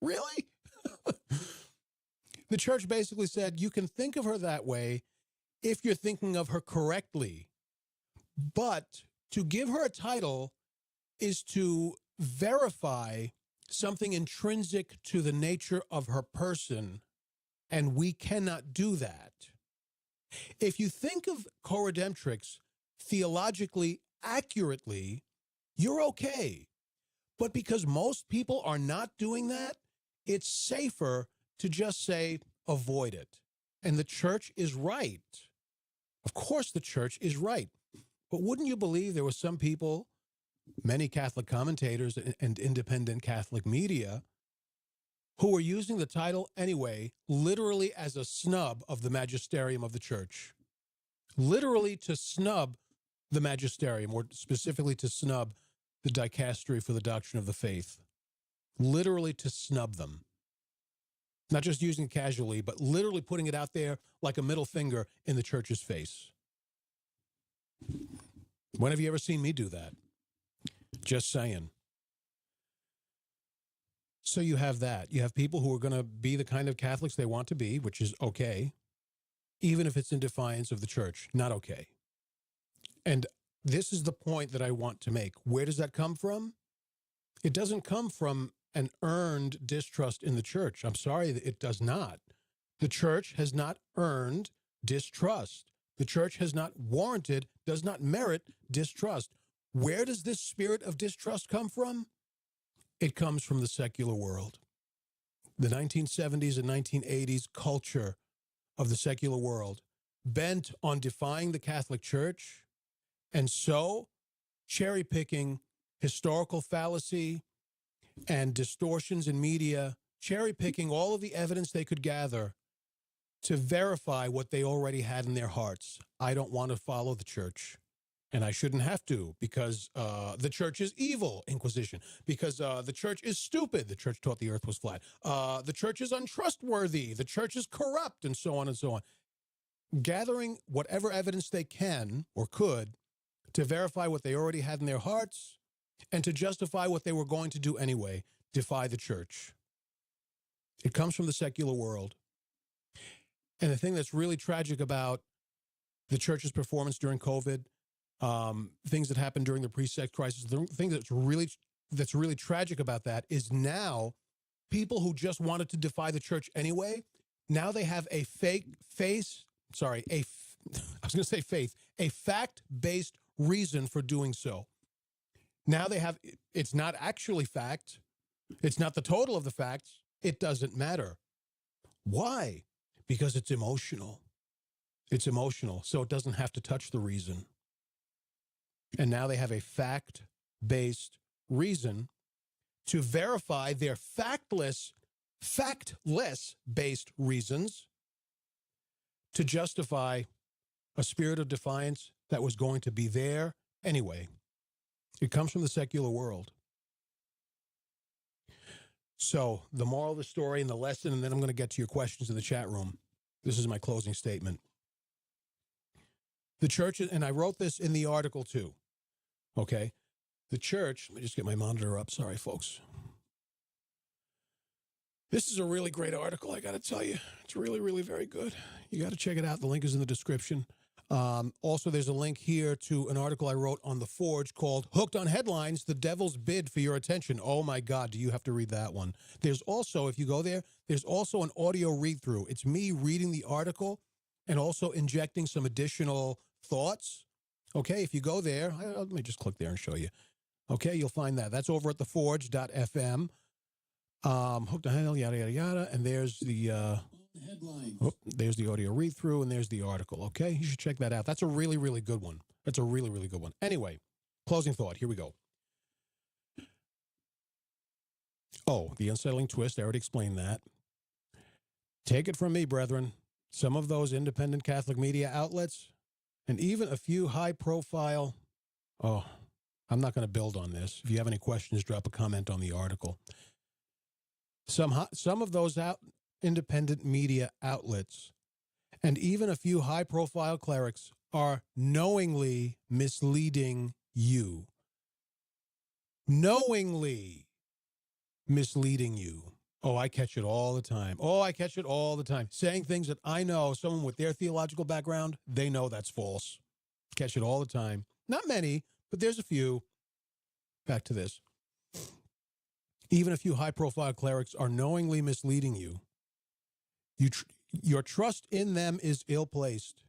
Really? The church basically said, you can think of her that way if you're thinking of her correctly. But to give her a title is to verify something intrinsic to the nature of her person, and we cannot do that. If you think of co-redemptrix theologically accurately, you're okay. But because most people are not doing that, it's safer to just say, avoid it. And the church is right. Of course the church is right. But wouldn't you believe there were some people, many Catholic commentators and independent Catholic media, who were using the title anyway, literally as a snub of the magisterium of the church. Literally to snub the magisterium, or specifically to snub the Dicastery for the Doctrine of the Faith. Literally to snub them. Not just using it casually, but literally putting it out there like a middle finger in the church's face. When have you ever seen me do that? Just saying. So you have that. You have people who are going to be the kind of Catholics they want to be, which is okay, even if it's in defiance of the church. Not okay. And this is the point that I want to make. Where does that come from? It doesn't come from an earned distrust in the church. I'm sorry, it does not. The church has not earned distrust. The church has not warranted, does not merit distrust. Where does this spirit of distrust come from? It comes from the secular world. The 1970s and 1980s culture of the secular world, bent on defying the Catholic Church, and so cherry-picking historical fallacy and distortions in media, cherry-picking all of the evidence they could gather to verify what they already had in their hearts. I don't want to follow the church. And I shouldn't have to, because the church is evil, Inquisition. Because the church is stupid. The church taught the earth was flat. The church is untrustworthy. The church is corrupt, and so on and so on. Gathering whatever evidence they can or could to verify what they already had in their hearts and to justify what they were going to do anyway, defy the church. It comes from the secular world. And the thing that's really tragic about the church's performance during COVID, things that happened during the pre-sex crisis, the thing that's really tragic about that is now people who just wanted to defy the church anyway, now they have a fact-based reason for doing so. Now they have, it's not actually fact. It's not the total of the facts. It doesn't matter. Why? Because it's emotional. It's emotional, so it doesn't have to touch the reason. And now they have a fact-based reason to verify their factless-based reasons to justify a spirit of defiance that was going to be there anyway. It comes from the secular world. So the moral of the story and the lesson, and then I'm going to get to your questions in the chat room. This is my closing statement. The church, and I wrote this in the article too, okay? The church, let me just get my monitor up. Sorry, folks. This is a really great article, I got to tell you. It's really, really very good. You got to check it out. The link is in the description. Also, there's a link here to an article I wrote on The Forge called Hooked on Headlines, The Devil's Bid for Your Attention. Oh, my God, do you have to read that one? There's also, if you go there, there's also an audio read-through. It's me reading the article and also injecting some additional thoughts. Okay, if you go there, let me just click there and show you. Okay, you'll find that. That's over at theforge.fm. Hooked to hell, yada, yada, yada. And there's the headlines. There's the audio read-through, and there's the article. Okay, you should check that out. That's a really, really good one. That's a really, really good one. Anyway, closing thought. Here we go. Oh, the unsettling twist. I already explained that. Take it from me, brethren. Some of those independent Catholic media outlets, and even a few high-profile... Oh, I'm not going to build on this. If you have any questions, drop a comment on the article. Some of those independent media outlets and even a few high-profile clerics are knowingly misleading you. Knowingly misleading you. Oh, I catch it all the time. Saying things that I know someone with their theological background, they know that's false. Catch it all the time. Not many, but there's a few. Back to this. Even a few high-profile clerics are knowingly misleading you. Your trust in them is ill-placed.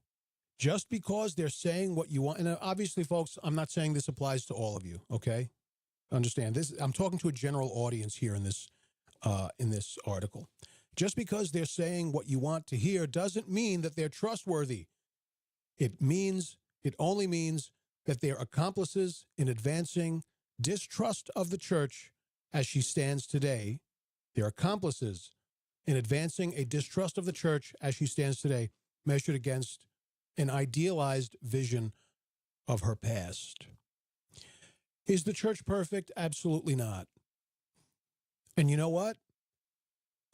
Just because they're saying what you want. And obviously, folks, I'm not saying this applies to all of you, okay? Understand this. I'm talking to a general audience here in this article. Just because they're saying what you want to hear doesn't mean that they're trustworthy. It only means that they're accomplices in advancing distrust of the church as she stands today. They're accomplices in advancing a distrust of the church as she stands today, measured against an idealized vision of her past. Is the church perfect? Absolutely not. And you know what?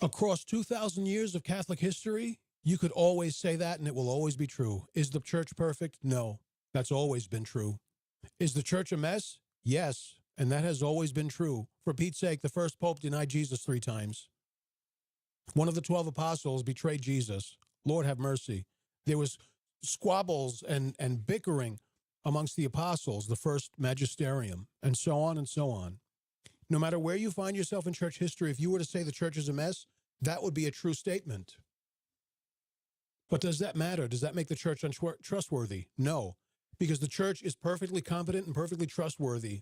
Across 2,000 years of Catholic history, you could always say that and it will always be true. Is the church perfect? No. That's always been true. Is the church a mess? Yes. And that has always been true. For Pete's sake, the first pope denied Jesus 3 times. One of the 12 apostles betrayed Jesus. Lord have mercy. There was squabbles and bickering amongst the apostles, the first magisterium, and so on and so on. No matter where you find yourself in church history, if you were to say the church is a mess, that would be a true statement. But does that matter? Does that make the church untrustworthy? No, because the church is perfectly competent and perfectly trustworthy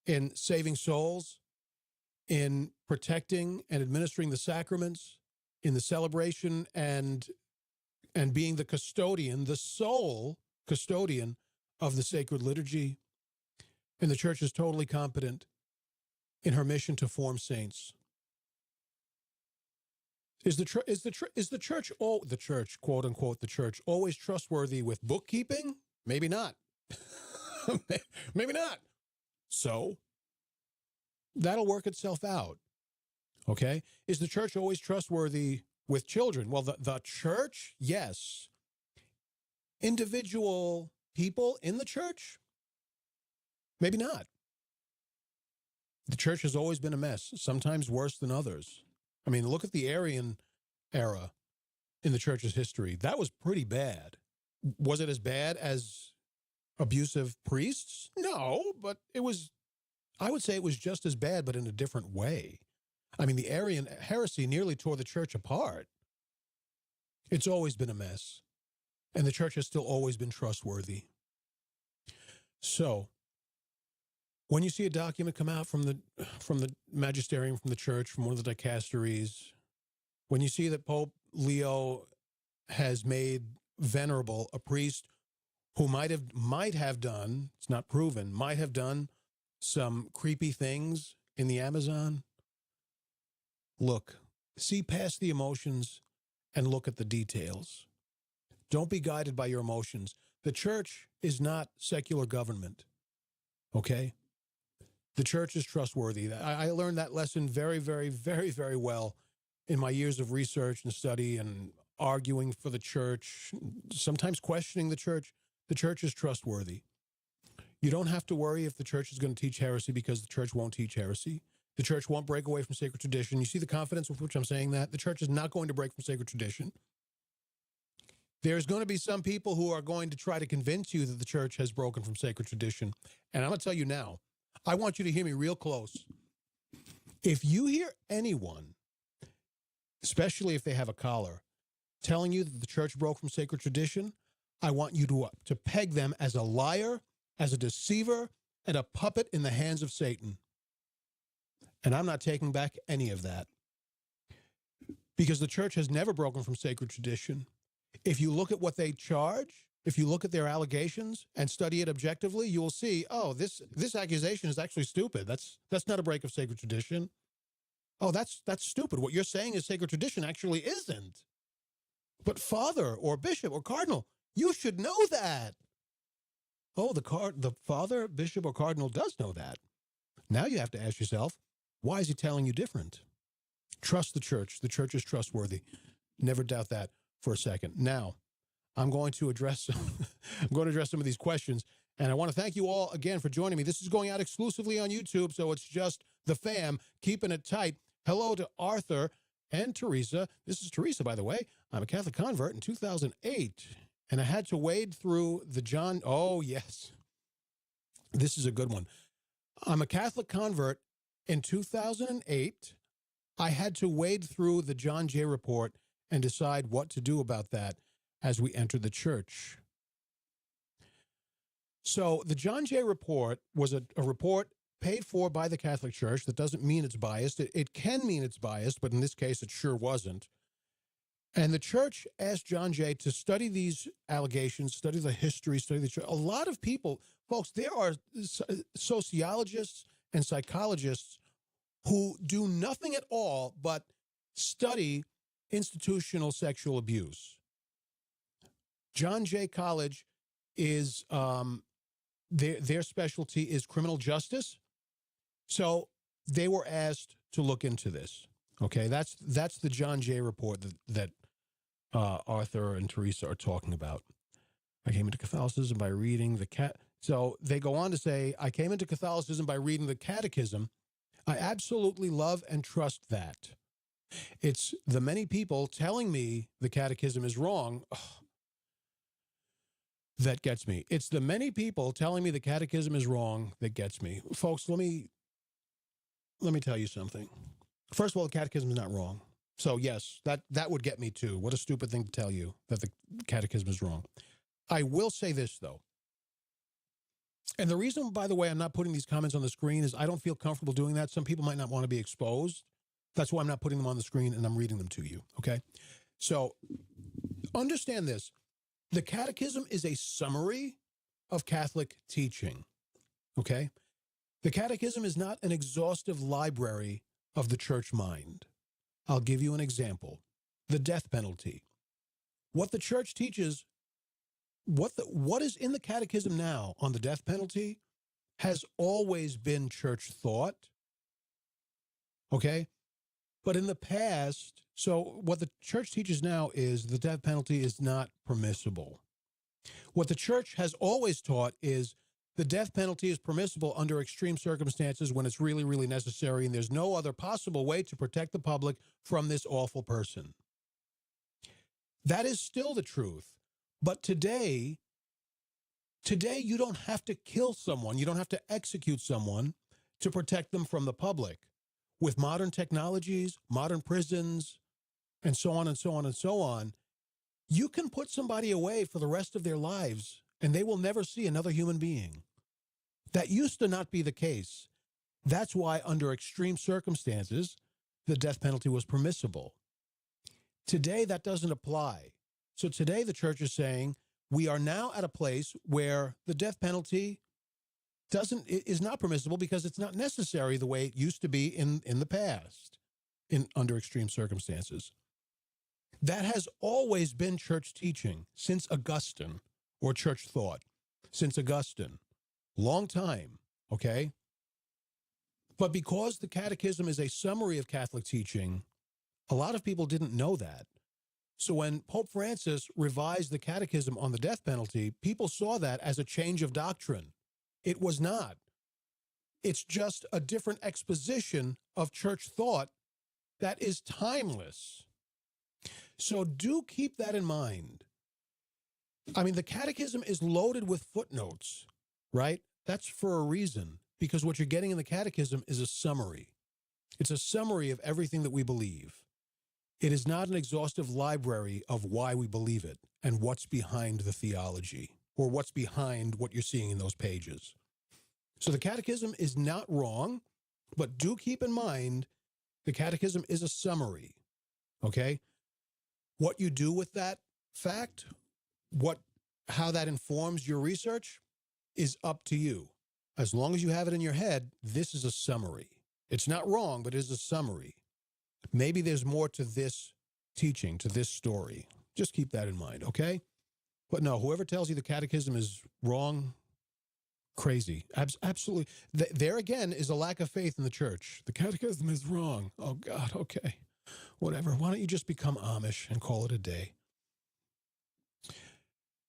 in saving souls, in protecting and administering the sacraments, in the celebration and being the custodian, the sole custodian of the sacred liturgy. And the church is totally competent in her mission to form saints. Is the church, quote unquote, the church, always trustworthy with bookkeeping? Maybe not. Maybe not. So that'll work itself out. Okay. Is the church always trustworthy with children? Well, the church, yes. Individual people in the church? Maybe not. The church has always been a mess, sometimes worse than others. I mean, look at the Arian era in the church's history. That was pretty bad. Was it as bad as abusive priests? No, but I would say it was just as bad, but in a different way. I mean, the Arian heresy nearly tore the church apart. It's always been a mess, and the church has still always been trustworthy. So, when you see a document come out from the magisterium, from the church, from one of the dicasteries, when you see that Pope Leo has made venerable a priest who might have done, it's not proven, might have done some creepy things in the Amazon, look, see past the emotions and look at the details. Don't be guided by your emotions. The church is not secular government, okay? The church is trustworthy. I learned that lesson very, very, very, very well in my years of research and study and arguing for the church, sometimes questioning the church. The church is trustworthy. You don't have to worry if the church is going to teach heresy, because the church won't teach heresy. The church won't break away from sacred tradition. You see the confidence with which I'm saying that? The church is not going to break from sacred tradition. There's going to be some people who are going to try to convince you that the church has broken from sacred tradition. And I'm going to tell you now, I want you to hear me real close. If you hear anyone, especially if they have a collar, telling you that the church broke from sacred tradition, I want you to peg them as a liar, as a deceiver, and a puppet in the hands of Satan. And I'm not taking back any of that. Because the church has never broken from sacred tradition. If you look at what they charge, if you look at their allegations and study it objectively, you will see, oh, this accusation is actually stupid. That's not a break of sacred tradition. Oh, that's stupid. What you're saying is sacred tradition actually isn't. But father or bishop or cardinal, you should know that. Oh, the father, bishop, or cardinal does know that. Now you have to ask yourself, why is he telling you different? Trust the church. The church is trustworthy. Never doubt that for a second. Now, I'm going to address some of these questions, and I want to thank you all again for joining me. This is going out exclusively on YouTube, so it's just the fam keeping it tight. Hello to Arthur and Teresa. This is Teresa, by the way. I'm a Catholic convert in 2008, and I had to wade through the John. Oh, yes. This is a good one. I'm a Catholic convert in 2008. I had to wade through the John Jay report and decide what to do about that as we entered the church. So the John Jay report was a report paid for by the Catholic Church. That doesn't mean it's biased. It can mean it's biased, but in this case, it sure wasn't. And the church asked John Jay to study these allegations, study the history, study the church. A lot of people, folks, there are sociologists and psychologists who do nothing at all but study institutional sexual abuse. John Jay College is, their specialty is criminal justice. So they were asked to look into this. Okay, that's the John Jay report that Arthur and Teresa are talking about. I came into Catholicism by reading the So they go on to say, I came into Catholicism by reading the catechism. I absolutely love and trust that. It's the many people telling me the catechism is wrong. That gets me. It's the many people telling me the catechism is wrong that gets me. Folks, let me tell you something. First of all, the catechism is not wrong. So yes, that would get me too. What a stupid thing to tell you, that the catechism is wrong. I will say this, though. And the reason, by the way, I'm not putting these comments on the screen is I don't feel comfortable doing that. Some people might not want to be exposed. That's why I'm not putting them on the screen and I'm reading them to you, okay? So understand this. The catechism is a summary of Catholic teaching, okay? The catechism is not an exhaustive library of the church mind. I'll give you an example. The death penalty. What the church teaches, what is in the catechism now on the death penalty has always been church thought, okay? But in the past, so what the church teaches now is the death penalty is not permissible. What the church has always taught is the death penalty is permissible under extreme circumstances when it's really, really necessary, and there's no other possible way to protect the public from this awful person. That is still the truth. But today you don't have to kill someone. You don't have to execute someone to protect them from the public. With modern technologies, modern prisons, and so on and so on and so on, you can put somebody away for the rest of their lives, and they will never see another human being. That used to not be the case. That's why, under extreme circumstances, the death penalty was permissible. Today, that doesn't apply. So today, the church is saying, we are now at a place where the death penalty is not permissible because it's not necessary the way it used to be in the past, under extreme circumstances. That has always been church teaching since Augustine, or church thought, since Augustine. Long time, okay? But because the catechism is a summary of Catholic teaching, a lot of people didn't know that. So when Pope Francis revised the catechism on the death penalty, people saw that as a change of doctrine. It was not. It's just a different exposition of church thought that is timeless. So do keep that in mind. I mean, the catechism is loaded with footnotes, right? That's for a reason, because what you're getting in the catechism is a summary. It's a summary of everything that we believe. It is not an exhaustive library of why we believe it and what's behind the theology or what's behind what you're seeing in those pages. So the catechism is not wrong, but do keep in mind the catechism is a summary, okay? What you do with that fact, how that informs your research is up to you. As long as you have it in your head, this is a summary. It's not wrong, but it is a summary. Maybe there's more to this teaching, to this story. Just keep that in mind, okay? But no, whoever tells you the catechism is wrong, crazy. Absolutely. There again is a lack of faith in the church. The catechism is wrong. Oh, God, okay. Whatever. Why don't you just become Amish and call it a day?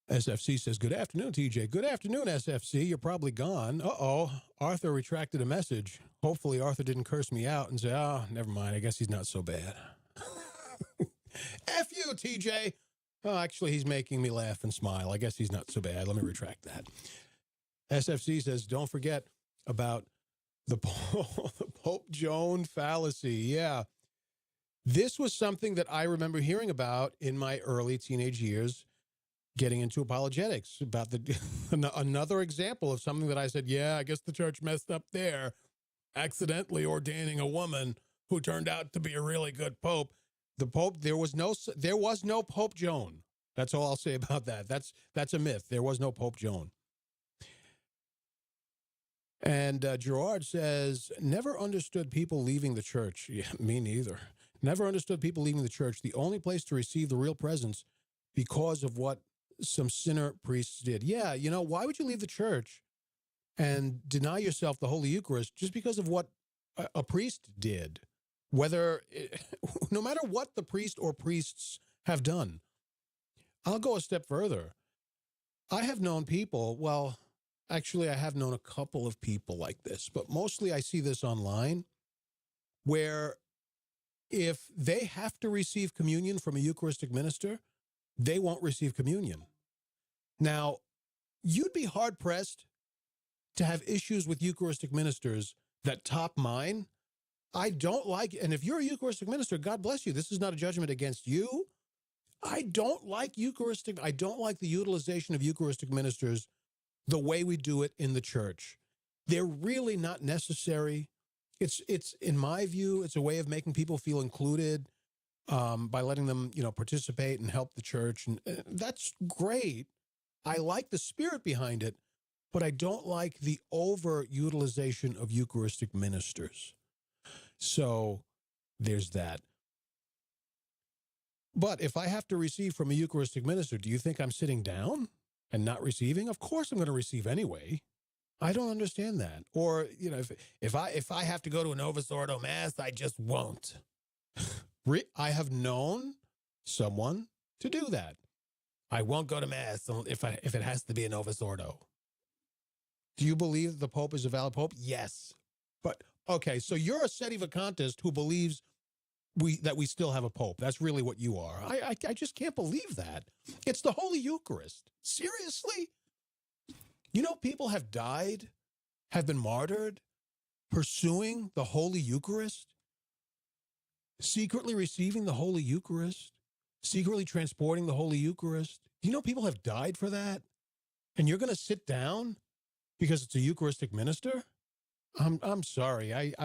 SFC says, good afternoon, TJ. Good afternoon, SFC. You're probably gone. Uh-oh. Arthur retracted a message. Hopefully Arthur didn't curse me out and say, oh, never mind. I guess he's not so bad. F you, TJ. Oh, actually, he's making me laugh and smile. I guess he's not so bad. Let me retract that. SFC says, don't forget about the Pope Joan fallacy. Yeah. This was something that I remember hearing about in my early teenage years, getting into apologetics, about another example of something that I said, yeah, I guess the church messed up there, accidentally ordaining a woman who turned out to be a really good pope. The Pope, there was no Pope Joan. That's all I'll say about that. That's a myth. There was no Pope Joan. And Gerard says, never understood people leaving the church. Yeah, me neither. Never understood people leaving the church. The only place to receive the real presence because of what some sinner priests did. Yeah, why would you leave the church and deny yourself the Holy Eucharist just because of what a priest did? No matter what the priest or priests have done. I'll go a step further. I have known people, well, actually I have known a couple of people like this, but mostly I see this online, where if they have to receive communion from a Eucharistic minister, they won't receive communion. Now, you'd be hard-pressed to have issues with Eucharistic ministers that top mine. I don't like, and if you're a Eucharistic minister, God bless you. This is not a judgment against you. I don't like the utilization of Eucharistic ministers the way we do it in the church. They're really not necessary. It's in my view, it's a way of making people feel included by letting them, participate and help the church. And that's great. I like the spirit behind it, but I don't like the overutilization of Eucharistic ministers. So there's that. But if I have to receive from a Eucharistic minister, do you think I'm sitting down and not receiving? Of course I'm going to receive anyway. I don't understand that. Or, if I have to go to a Novus Ordo Mass, I just won't. I have known someone to do that. I won't go to Mass if it has to be a Novus Ordo. Do you believe the Pope is a valid Pope? Yes. But, okay, so you're a sedevacantist who believes that we still have a Pope. That's really what you are. I just can't believe that. It's the Holy Eucharist. Seriously? People have died, have been martyred, pursuing the Holy Eucharist, secretly receiving the Holy Eucharist, secretly transporting the Holy Eucharist. People have died for that? And you're going to sit down because it's a Eucharistic minister? I'm sorry.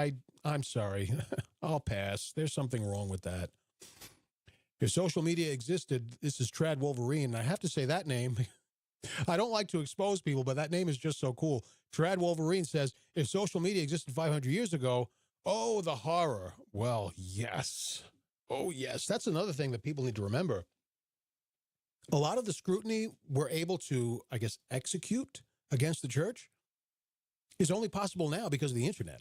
I'm sorry. I'll pass. There's something wrong with that. If social media existed, this is Trad Wolverine. I have to say that name. I don't like to expose people, but that name is just so cool. Trad Wolverine says, if social media existed 500 years ago, oh, the horror. Well, yes. Oh, yes. That's another thing that people need to remember. A lot of the scrutiny we're able to, I guess, execute against the church is only possible now because of the internet.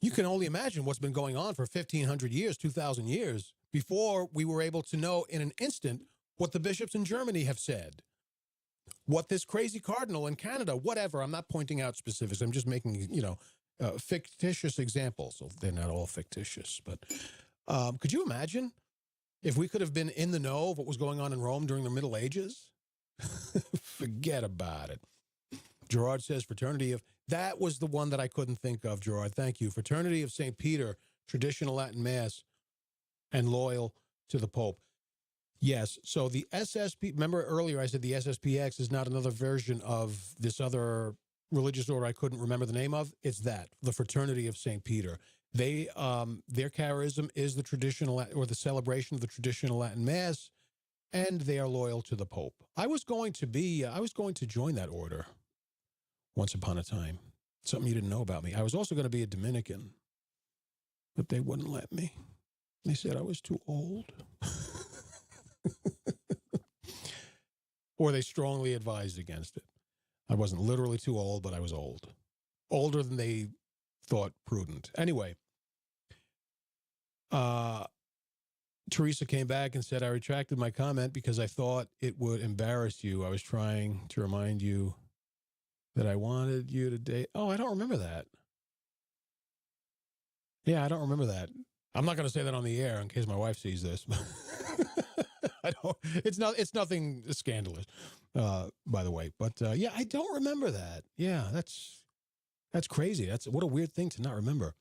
You can only imagine what's been going on for 1,500 years, 2,000 years, before we were able to know in an instant what the bishops in Germany have said, what this crazy cardinal in Canada, whatever. I'm not pointing out specifics. I'm just making, fictitious examples. So they're not all fictitious, but could you imagine if we could have been in the know of what was going on in Rome during the Middle Ages? Forget about it. Gerard says that was the one that I couldn't think of, Gerard. Thank you. Fraternity of St. Peter, traditional Latin Mass. and loyal to the Pope. Yes. So the SSP, remember earlier I said the SSPX is not another version of this other religious order I couldn't remember the name of? It's that, the Fraternity of St. Peter. They, their charism is the traditional or the celebration of the traditional Latin Mass, and they are loyal to the Pope. I was going to join that order once upon a time. Something you didn't know about me. I was also going to be a Dominican, but they wouldn't let me. They said I was too old. Or they strongly advised against it. I wasn't literally too old, but I was old. Older than they thought prudent. Anyway, Teresa came back and said, I retracted my comment because I thought it would embarrass you. I was trying to remind you that I wanted you to date. Oh, I don't remember that. Yeah, I don't remember that. I'm not going to say that on the air in case my wife sees this. I don't. It's nothing scandalous, by the way. But yeah, I don't remember that. Yeah, that's crazy. What a weird thing to not remember.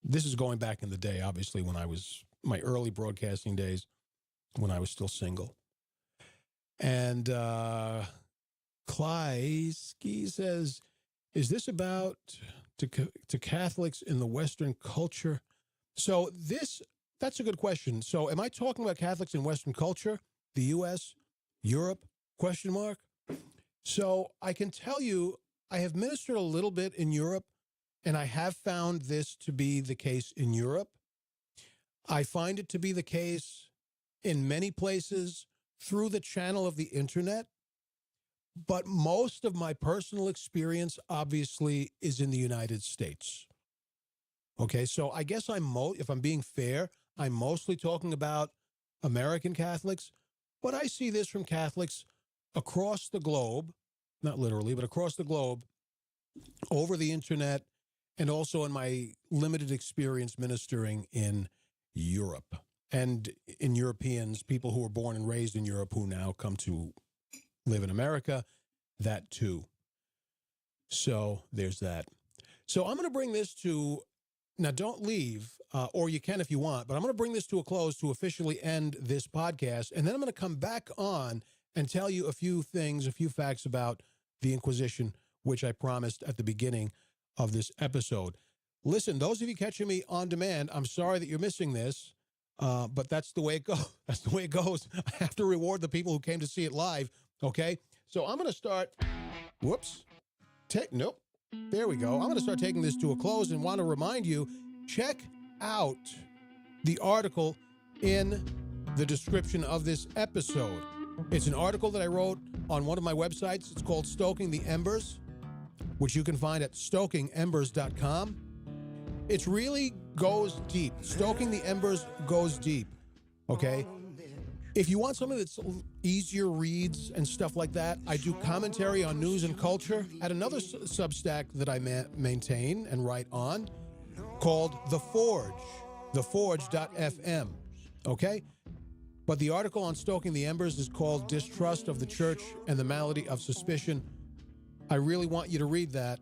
This is going back in the day, obviously, when I was my early broadcasting days, when I was still single. And Kleisky says, "Is this about to Catholics in the Western culture?" So that's a good question. So am I talking about Catholics in Western culture, the U.S., Europe, question mark? So I can tell you, I have ministered a little bit in Europe, and I have found this to be the case in Europe. I find it to be the case in many places through the channel of the internet. But most of my personal experience, obviously, is in the United States. Okay, so I guess if I'm being fair, I'm mostly talking about American Catholics, but I see this from Catholics across the globe, not literally, but across the globe, over the internet, and also in my limited experience ministering in Europe and in Europeans, people who were born and raised in Europe who now come to live in America, that too. So there's that. So I'm going to bring this to... Now, don't leave, or you can if you want, but I'm going to bring this to a close to officially end this podcast, and then I'm going to come back on and tell you a few things, a few facts about the Inquisition, which I promised at the beginning of this episode. Listen, those of you catching me on demand, I'm sorry that you're missing this, but that's the way it goes. That's the way it goes. I have to reward the people who came to see it live, okay? So I'm going to start... Whoops. Nope. There we go. I'm going to start taking this to a close and want to remind you, check out the article in the description of this episode. It's an article that I wrote on one of my websites. It's called Stoking the Embers, which you can find at stokingembers.com. It really goes deep. Stoking the Embers goes deep, okay? If you want something that's easier reads and stuff like that, I do commentary on news and culture at another Substack that I maintain and write on called The Forge, theforge.fm, okay? But the article on Stoking the Embers is called Distrust of the Church and the Malady of Suspicion. I really want you to read that.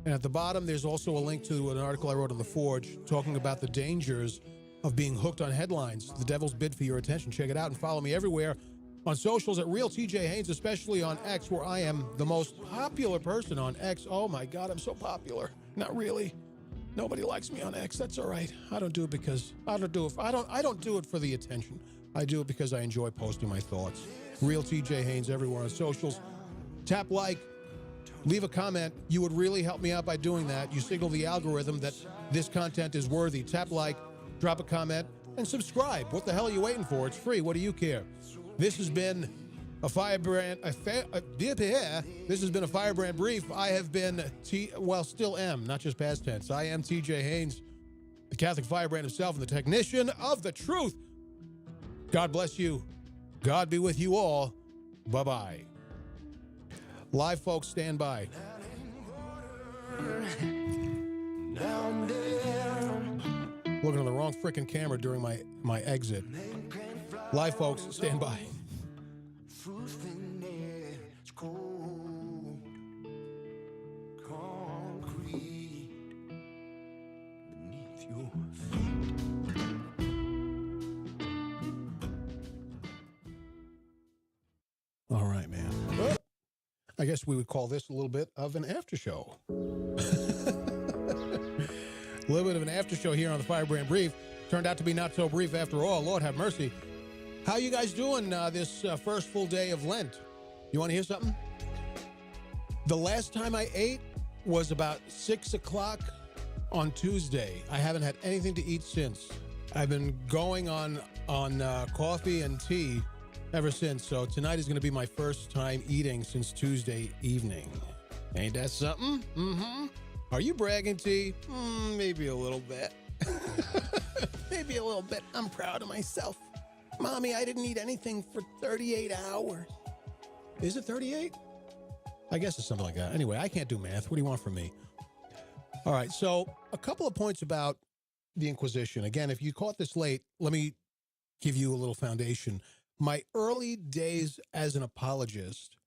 And at the bottom, there's also a link to an article I wrote on The Forge talking about the dangers of being hooked on headlines. The devil's bid for your attention. Check it out and follow me everywhere on socials at Real TJ Haynes, especially on X, where I am the most popular person on X. Oh my God, I'm so popular. Not really. Nobody likes me on X. That's all right. I don't do it for the attention. I do it because I enjoy posting my thoughts. Real TJ Haynes everywhere on socials. Tap like, leave a comment. You would really help me out by doing that. You signal the algorithm that this content is worthy. Tap like, drop a comment, and subscribe. What the hell are you waiting for? It's free. What do you care? This has been a Firebrand. This has been a Firebrand brief. I have been still am, not just past tense. I am TJ Haynes, the Catholic Firebrand himself, and the technician of the truth. God bless you. God be with you all. Bye-bye. Live folks, stand by. Looking on the wrong frickin' camera during my exit. Live folks, stand by. Concrete beneath your feet. All right, man. Well, I guess we would call this a little bit of an after show. A little bit of an after show here on the Firebrand Brief. Turned out to be not so brief after all. Lord have mercy. How you guys doing this first full day of Lent? You want to hear something? The last time I ate was about 6 o'clock on Tuesday. I haven't had anything to eat since. I've been going on coffee and tea ever since. So tonight is going to be my first time eating since Tuesday evening. Ain't that something? Mm-hmm. Are you bragging, T? Maybe a little bit. Maybe a little bit. I'm proud of myself. Mommy, I didn't eat anything for 38 hours. Is it 38? I guess it's something like that. Anyway, I can't do math. What do you want from me? All right, so a couple of points about the Inquisition. Again, if you caught this late, let me give you a little foundation. My early days as an apologist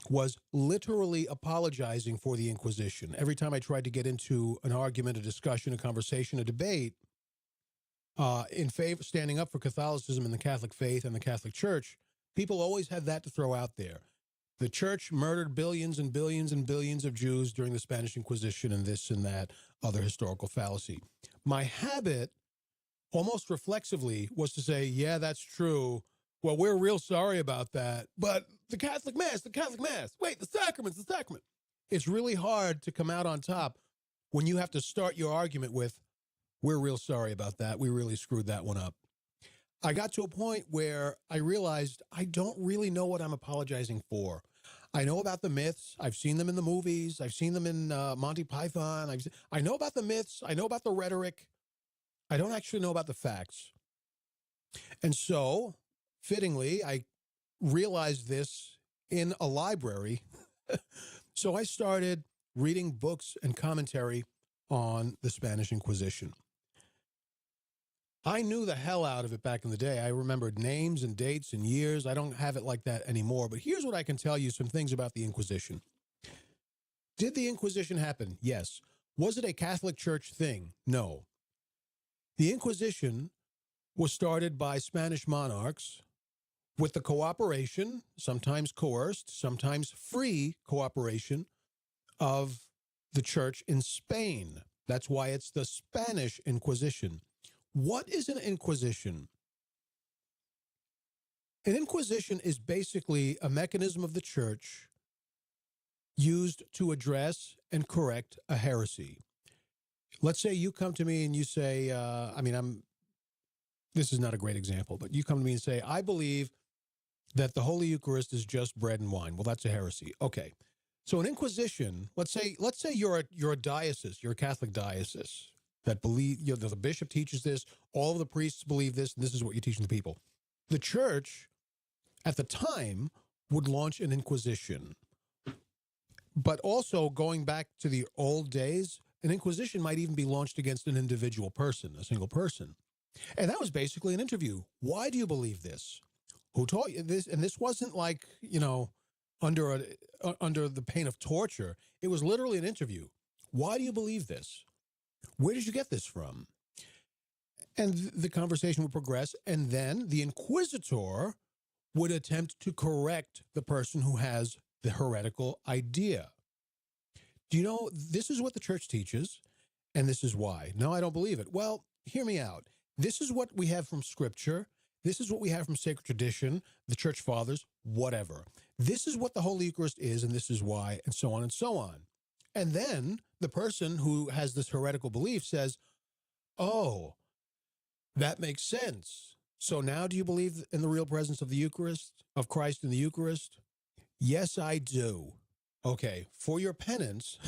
was literally apologizing for the Inquisition. Every time I tried to get into an argument, a discussion, a conversation, a debate, in favor, standing up for Catholicism and the Catholic faith and the Catholic Church, people always had that to throw out there. The church murdered billions and billions and billions of Jews during the Spanish Inquisition and this and that other historical fallacy. My habit, almost reflexively, was to say, yeah, that's true. Well, we're real sorry about that. But the Catholic Mass. Wait, the sacraments. It's really hard to come out on top when you have to start your argument with, we're real sorry about that. We really screwed that one up. I got to a point where I realized I don't really know what I'm apologizing for. I know about the myths. I've seen them in the movies. I've seen them in Monty Python. I know about the myths. I know about the rhetoric. I don't actually know about the facts. And so, fittingly, I realized this in a library. So I started reading books and commentary on the Spanish Inquisition. I knew the hell out of it back in the day. I remembered names and dates and years. I don't have it like that anymore. But here's what I can tell you, some things about the Inquisition. Did the Inquisition happen? Yes. Was it a Catholic Church thing? No. The Inquisition was started by Spanish monarchs with the cooperation, sometimes coerced, sometimes free cooperation of the church in Spain. That's why it's the Spanish Inquisition. What is an inquisition? An inquisition is basically a mechanism of the church used to address and correct a heresy. Let's say you come to me and you say, this is not a great example, but you come to me and say, I believe that the Holy Eucharist is just bread and wine. Well, that's a heresy. Okay. So an inquisition, let's say you're a diocese, you're a Catholic diocese that believe, the bishop teaches this, all of the priests believe this, and this is what you're teaching the people. The church, at the time, would launch an inquisition. But also, going back to the old days, an inquisition might even be launched against an individual person, a single person. And that was basically an interview. Why do you believe this? Who taught you this? And this wasn't like, under the pain of torture. It was literally an interview. Why do you believe this? Where did you get this from? And the conversation would progress, and then the inquisitor would attempt to correct the person who has the heretical idea. Do you know, this is what the church teaches, and this is why. No, I don't believe it. Well, hear me out. This is what we have from Scripture. This is what we have from sacred tradition, the church fathers, whatever. This is what the Holy Eucharist is, and this is why, and so on and so on. And then the person who has this heretical belief says, oh, that makes sense. So now do you believe in the real presence of the Eucharist, of Christ in the Eucharist? Yes, I do. Okay, for your penance,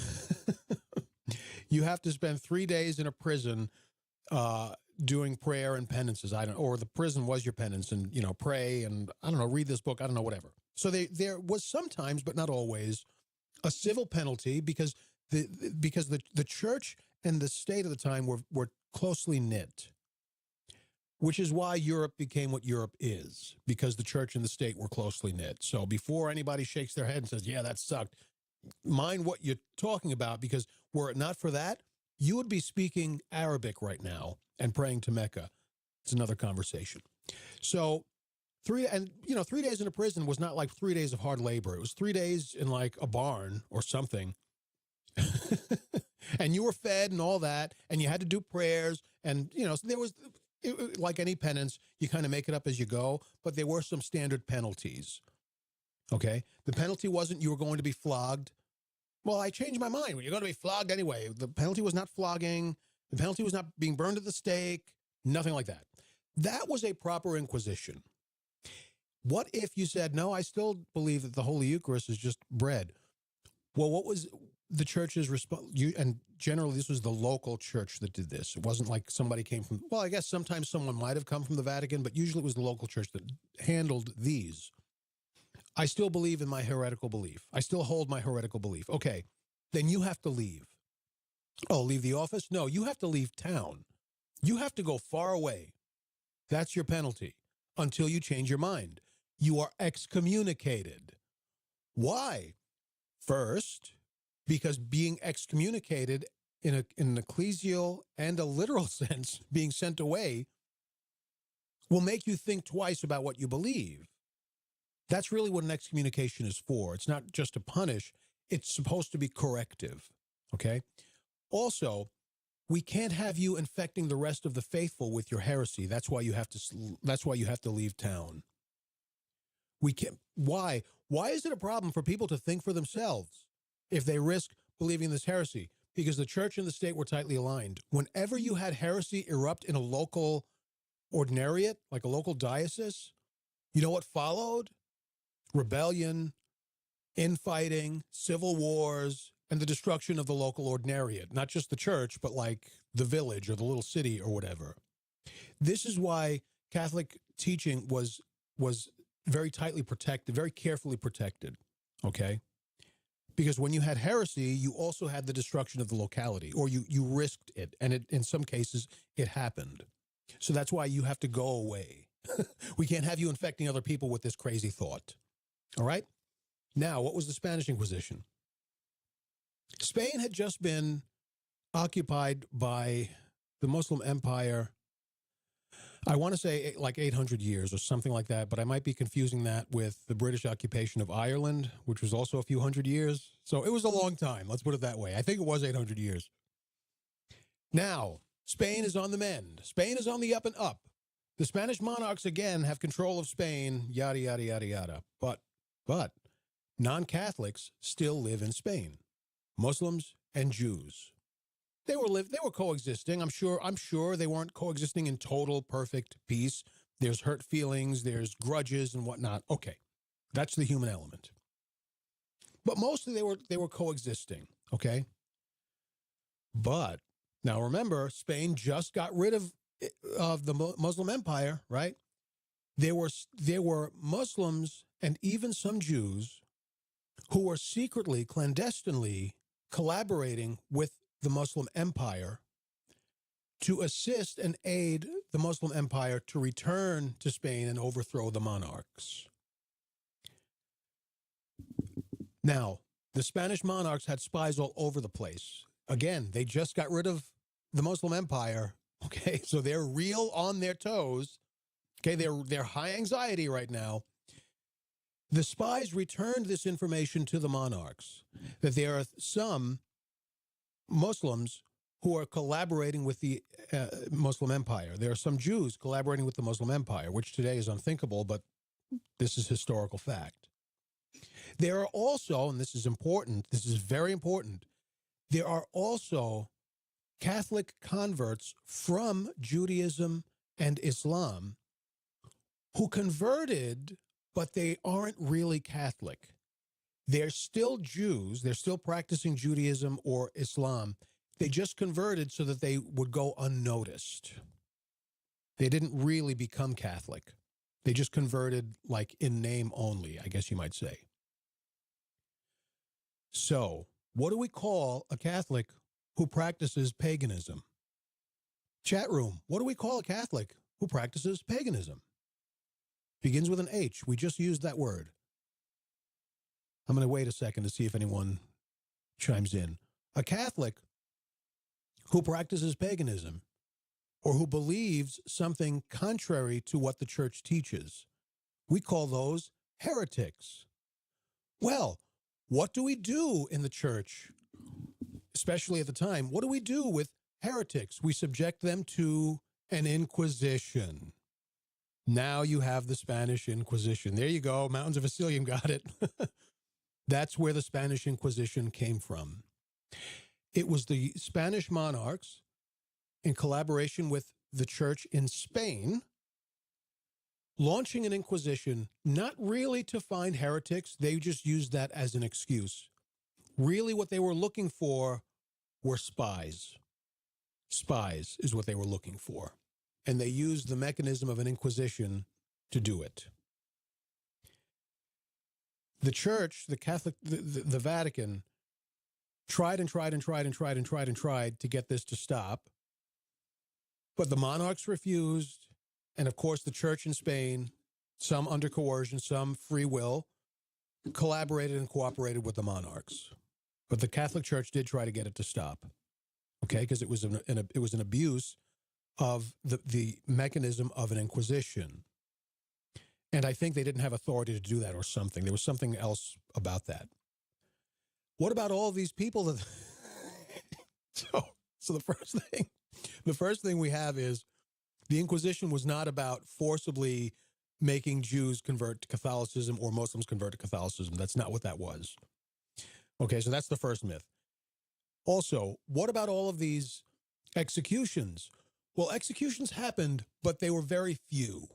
you have to spend 3 days in a prison doing prayer and penances. Or the prison was your penance, and pray and read this book. Whatever. So there was sometimes, but not always, a civil penalty because the church and the state at the time were closely knit, which is why Europe became what Europe is, because the church and the state were closely knit. So before anybody shakes their head and says, yeah, that sucked, mind what you're talking about, because were it not for that, you would be speaking Arabic right now and praying to Mecca. It's another conversation. So 3 days in a prison was not like 3 days of hard labor. It was 3 days in like a barn or something. And you were fed and all that, and you had to do prayers. And, so there was, like any penance, you kind of make it up as you go, but there were some standard penalties. Okay. The penalty wasn't you were going to be flogged. Well, I changed my mind. You're going to be flogged anyway. The penalty was not flogging. The penalty was not being burned at the stake. Nothing like that. That was a proper inquisition. What if you said, no, I still believe that the Holy Eucharist is just bread? Well, what was the church's response? And generally, this was the local church that did this. It wasn't like somebody came from, well, I guess sometimes someone might have come from the Vatican, but usually it was the local church that handled these. I still believe in my heretical belief. I still hold my heretical belief. Okay, then you have to leave. Oh, leave the office? No, you have to leave town. You have to go far away. That's your penalty until you change your mind. You are excommunicated. Why? First, because being excommunicated in an ecclesial and a literal sense, being sent away, will make you think twice about what you believe. That's really what an excommunication is for. It's not just to punish. It's supposed to be corrective, okay? Also, we can't have you infecting the rest of the faithful with your heresy. That's why you have to leave town. We can't. Why? Why is it a problem for people to think for themselves if they risk believing this heresy? Because the church and the state were tightly aligned. Whenever you had heresy erupt in a local ordinariate, like a local diocese, you know what followed? Rebellion, infighting, civil wars, and the destruction of the local ordinariate. Not just the church, but like the village or the little city or whatever. This is why Catholic teaching was very tightly protected, very carefully protected, okay? Because when you had heresy, you also had the destruction of the locality, or you risked it, and in some cases, it happened. So that's why you have to go away. We can't have you infecting other people with this crazy thought. All right? Now, what was the Spanish Inquisition? Spain had just been occupied by the Muslim Empire, I want to say like 800 years or something like that, but I might be confusing that with the British occupation of Ireland, which was also a few hundred years. So it was a long time. Let's put it that way. I think it was 800 years. Now, Spain is on the mend. Spain is on the up and up. The Spanish monarchs, again, have control of Spain, yada, yada, yada, yada. But non-Catholics still live in Spain. Muslims and Jews. They were coexisting. I'm sure they weren't coexisting in total perfect peace. There's hurt feelings, there's grudges and whatnot. Okay. That's the human element. But mostly they were coexisting, okay? But now remember, Spain just got rid of the Muslim Empire, right? There were Muslims and even some Jews who were secretly, clandestinely collaborating with the Muslim Empire to assist and aid the Muslim Empire to return to Spain and overthrow the monarchs. Now, the Spanish monarchs had spies all over the place. Again, they just got rid of the Muslim Empire. Okay, so they're real on their toes. Okay, they're high anxiety right now. The spies returned this information to the monarchs, that there are some Muslims who are collaborating with the Muslim Empire. There are some Jews collaborating with the Muslim Empire, which today is unthinkable, but this is historical fact. There are also, and this is important, this is very important, there are also Catholic converts from Judaism and Islam who converted, but they aren't really Catholic. They're still Jews. They're still practicing Judaism or Islam. They just converted so that they would go unnoticed. They didn't really become Catholic. They just converted like in name only, I guess you might say. So, what do we call a Catholic who practices paganism? Chat room, what do we call a Catholic who practices paganism? Begins with an H. We just used that word. I'm going to wait a second to see if anyone chimes in. A Catholic who practices paganism or who believes something contrary to what the church teaches, We call those heretics. Well, what do we do in the church, especially at the time? What do we do with heretics? We subject them to an inquisition. Now you have the Spanish Inquisition. There you go. Mountains of Asilium got it. That's where the Spanish Inquisition came from. It was the Spanish monarchs, in collaboration with the church in Spain, launching an inquisition, not really to find heretics. They just used that as an excuse. Really what they were looking for were spies. Spies is what they were looking for. And they used the mechanism of an inquisition to do it. The church, the Catholic, the Vatican, tried to get this to stop. But the monarchs refused. And of course, the church in Spain, some under coercion, some free will, collaborated and cooperated with the monarchs. But the Catholic Church did try to get it to stop. Okay, because it was an abuse of the mechanism of an inquisition. And I think they didn't have authority to do that or something. There was something else about that. What about all these people that so the first thing we have is the Inquisition was not about forcibly making Jews convert to Catholicism or Muslims convert to Catholicism. That's not what that was. Okay, so that's the first myth. Also, what about all of these executions? Well, executions happened, but they were very few.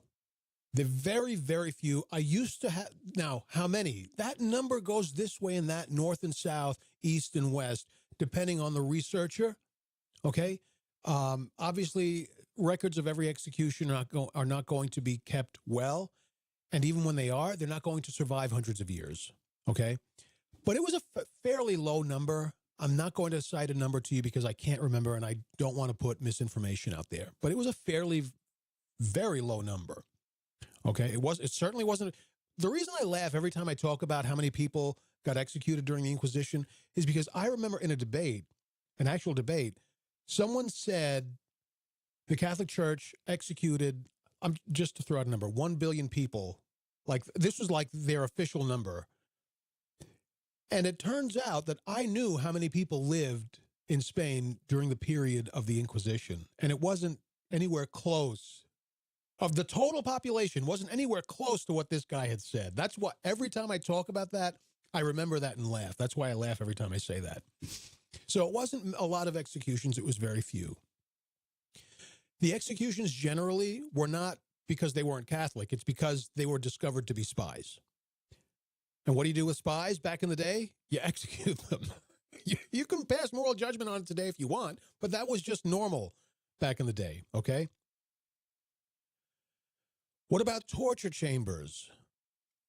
They're very, very few. I used to have, now, how many? That number goes this way and that, north and south, east and west, depending on the researcher, okay? Obviously, records of every execution are not going to be kept well, and even when they are, they're not going to survive hundreds of years, okay? But it was a fairly low number. I'm not going to cite a number to you because I can't remember, and I don't want to put misinformation out there. But it was a fairly, very low number. Okay, it certainly wasn't. The reason I laugh every time I talk about how many people got executed during the Inquisition is because I remember in a debate, an actual debate, someone said the Catholic Church executed, just to throw out a number, 1 billion people. Like, this was like their official number. And it turns out that I knew how many people lived in Spain during the period of the Inquisition, and it wasn't anywhere close. Of the total population, wasn't anywhere close to what this guy had said. That's what, every time I talk about that, I remember that and laugh. That's why I laugh every time I say that. So it wasn't a lot of executions. It was very few. The executions generally were not because they weren't Catholic. It's because they were discovered to be spies. And what do you do with spies back in the day? You execute them. You can pass moral judgment on it today if you want, but that was just normal back in the day, okay? What about torture chambers?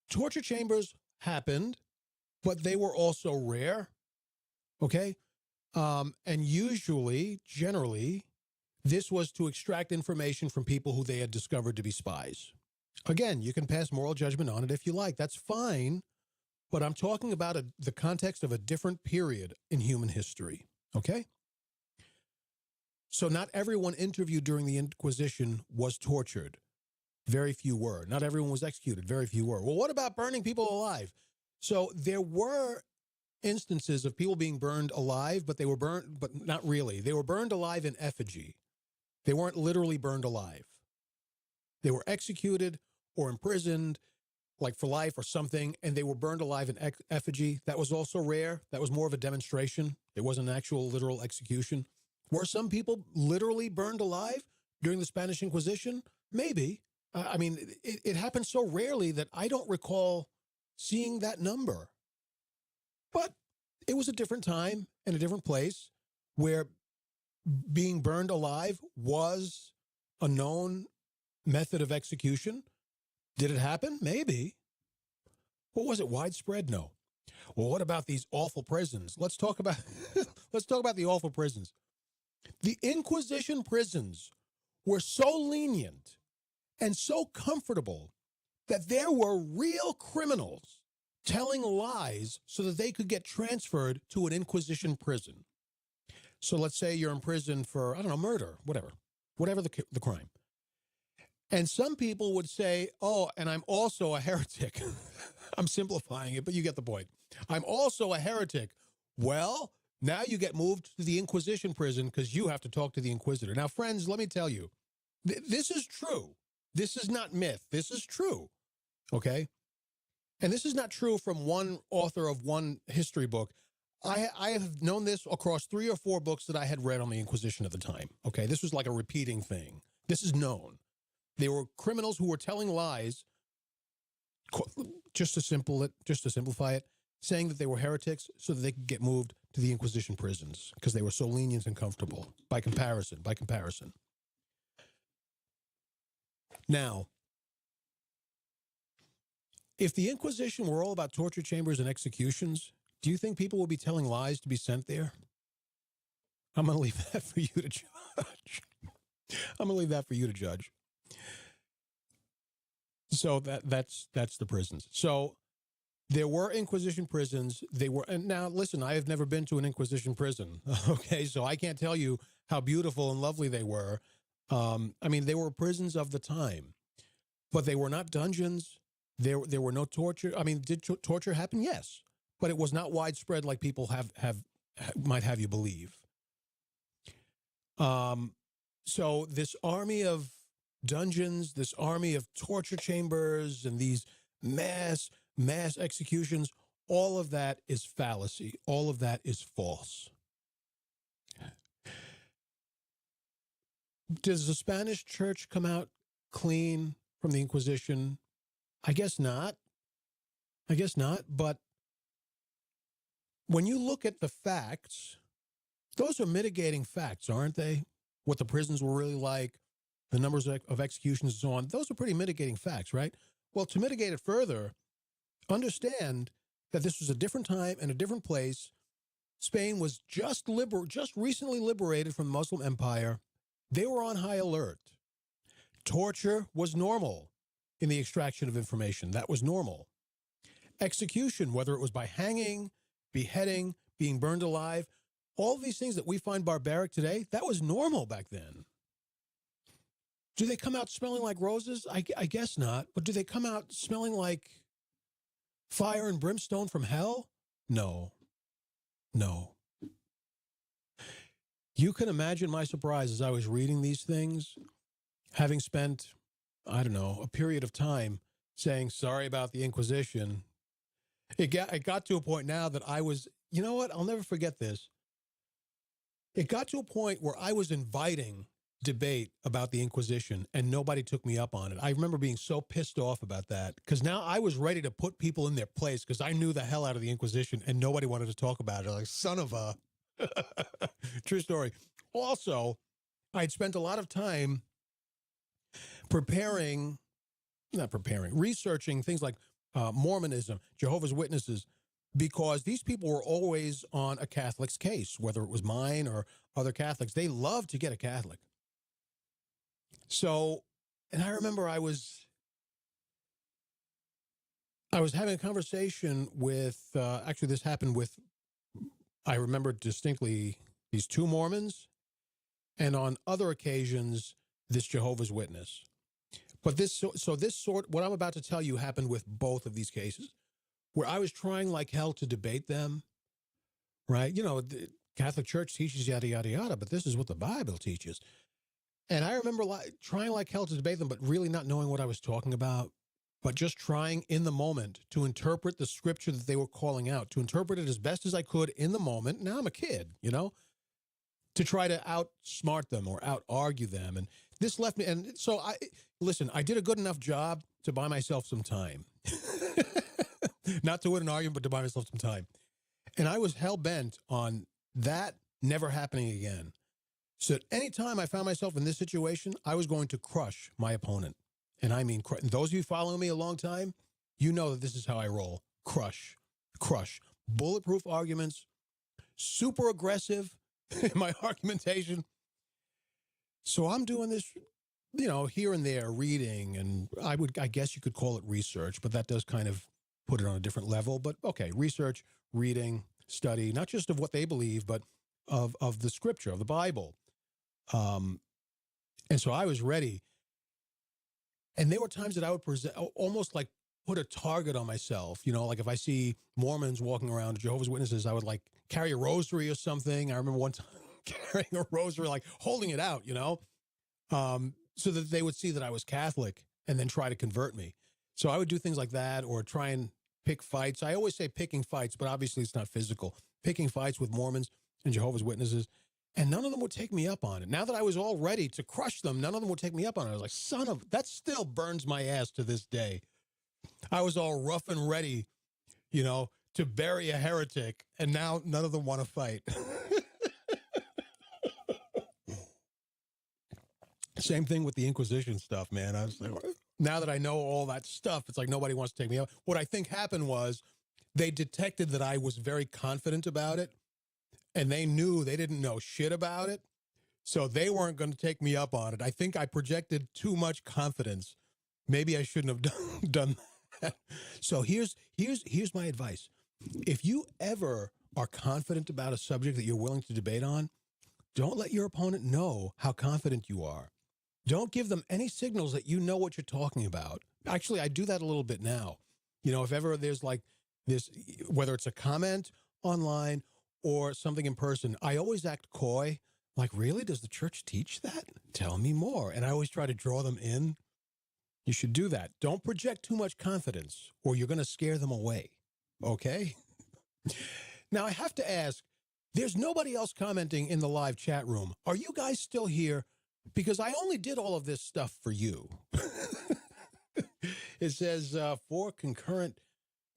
Torture chambers happened, but they were also rare, okay? And usually, generally, this was to extract information from people who they had discovered to be spies. Again, you can pass moral judgment on it if you like. That's fine, but I'm talking about the context of a different period in human history, okay? So not everyone interviewed during the Inquisition was tortured. Very few were. Not everyone was executed. Very few were. Well, what about burning people alive? So there were instances of people being burned alive, but they were burned, but not really. They were burned alive in effigy. They weren't literally burned alive. They were executed or imprisoned, like for life or something, and they were burned alive in effigy. That was also rare. That was more of a demonstration. It wasn't an actual literal execution. Were some people literally burned alive during the Spanish Inquisition? Maybe. I mean, it happened so rarely that I don't recall seeing that number. But it was a different time and a different place where being burned alive was a known method of execution. Did it happen? Maybe. What was it? Widespread? No. Well, what about these awful prisons? Let's talk about the awful prisons. The Inquisition prisons were so lenient and so comfortable that there were real criminals telling lies so that they could get transferred to an Inquisition prison. So let's say you're in prison for, I don't know, murder, whatever the crime. And some people would say, oh, and I'm also a heretic. I'm simplifying it, but you get the point. I'm also a heretic. Well, now you get moved to the Inquisition prison because you have to talk to the Inquisitor. Now, friends, let me tell you, this is true. This is not myth. This is true. Okay? And this is not true from one author of one history book. I have known this across 3 or 4 books that I had read on the Inquisition at the time. Okay? This was like a repeating thing. This is known. They were criminals who were telling lies, just to simplify it, saying that they were heretics so that they could get moved to the Inquisition prisons because they were so lenient and comfortable by comparison. Now, if the Inquisition were all about torture chambers and executions, do you think people would be telling lies to be sent there? I'm going to leave that for you to judge. So that's the prisons. So there were Inquisition prisons. And now listen, I have never been to an Inquisition prison. Okay, so I can't tell you how beautiful and lovely they were. I mean, they were prisons of the time, but they were not dungeons. There were no torture. I mean, did torture happen? Yes, but it was not widespread like people might have you believe. So this army of dungeons, this army of torture chambers, and these mass executions, all of that is fallacy. All of that is false. Does the Spanish church come out clean from the Inquisition? I guess not. But when you look at the facts, those are mitigating facts, aren't they? What the prisons were really like, the numbers of executions and so on. Those are pretty mitigating facts, right? Well, to mitigate it further, understand that this was a different time and a different place. Spain was just recently liberated from the Muslim Empire. They were on high alert. Torture was normal in the extraction of information. That was normal. Execution, whether it was by hanging, beheading, being burned alive, all of these things that we find barbaric today, that was normal back then. Do they come out smelling like roses? I guess not. But do they come out smelling like fire and brimstone from hell? No. You can imagine my surprise as I was reading these things, having spent, I don't know, a period of time saying, sorry about the Inquisition. It got to a point now that I was, you know what? I'll never forget this. It got to a point where I was inviting debate about the Inquisition and nobody took me up on it. I remember being so pissed off about that because now I was ready to put people in their place because I knew the hell out of the Inquisition and nobody wanted to talk about it. Like, son of a... True story. Also, I'd spent a lot of time researching things like Mormonism, Jehovah's Witnesses, because these people were always on a Catholic's case, whether it was mine or other Catholics. They loved to get a Catholic. So, and I remember I was having a conversation with, actually this happened with, I remember distinctly, these 2 Mormons, and on other occasions, this Jehovah's Witness. But what I'm about to tell you happened with both of these cases, where I was trying like hell to debate them, right? You know, the Catholic Church teaches yada, yada, yada, but this is what the Bible teaches. And I remember trying like hell to debate them, but really not knowing what I was talking about, but just trying in the moment to interpret the scripture that they were calling out, to interpret it as best as I could in the moment. Now I'm a kid, you know, to try to outsmart them or out-argue them. And this left me, and so I did a good enough job to buy myself some time. Not to win an argument, but to buy myself some time. And I was hell-bent on that never happening again. So anytime I found myself in this situation, I was going to crush my opponent. And I mean, those of you following me a long time, you know that this is how I roll. Crush. Bulletproof arguments, super aggressive in my argumentation. So I'm doing this, you know, here and there, reading, and I guess you could call it research, but that does kind of put it on a different level. But okay, research, reading, study, not just of what they believe, but of the scripture, of the Bible. And so I was ready. And there were times that I would present, almost like put a target on myself. Like if I see Mormons walking around, Jehovah's Witnesses, I would like carry a rosary or something. I remember one time carrying a rosary, like holding it out, so that they would see that I was Catholic and then try to convert me. So I would do things like that, or try and pick fights. I always say picking fights, but obviously it's not physical. Picking fights with Mormons and Jehovah's Witnesses. And none of them would take me up on it. Now that I was all ready to crush them, none of them would take me up on it. I was like, that still burns my ass to this day. I was all rough and ready, to bury a heretic, and now none of them want to fight. Same thing with the Inquisition stuff, man. I was like, now that I know all that stuff, it's like nobody wants to take me up. What I think happened was they detected that I was very confident about it, and they knew they didn't know shit about it, so they weren't going to take me up on it. I think I projected too much confidence. Maybe I shouldn't have done that. So here's my advice. If you ever are confident about a subject that you're willing to debate on, don't let your opponent know how confident you are. Don't give them any signals that you know what you're talking about. Actually, I do that a little bit now. If ever there's like this, whether it's a comment online or something in person, I always act coy. Like, really? Does the church teach that? Tell me more. And I always try to draw them in. You should do that. Don't project too much confidence, or you're going to scare them away. Okay? Now, I have to ask, there's nobody else commenting in the live chat room. Are you guys still here? Because I only did all of this stuff for you. It says 4 concurrent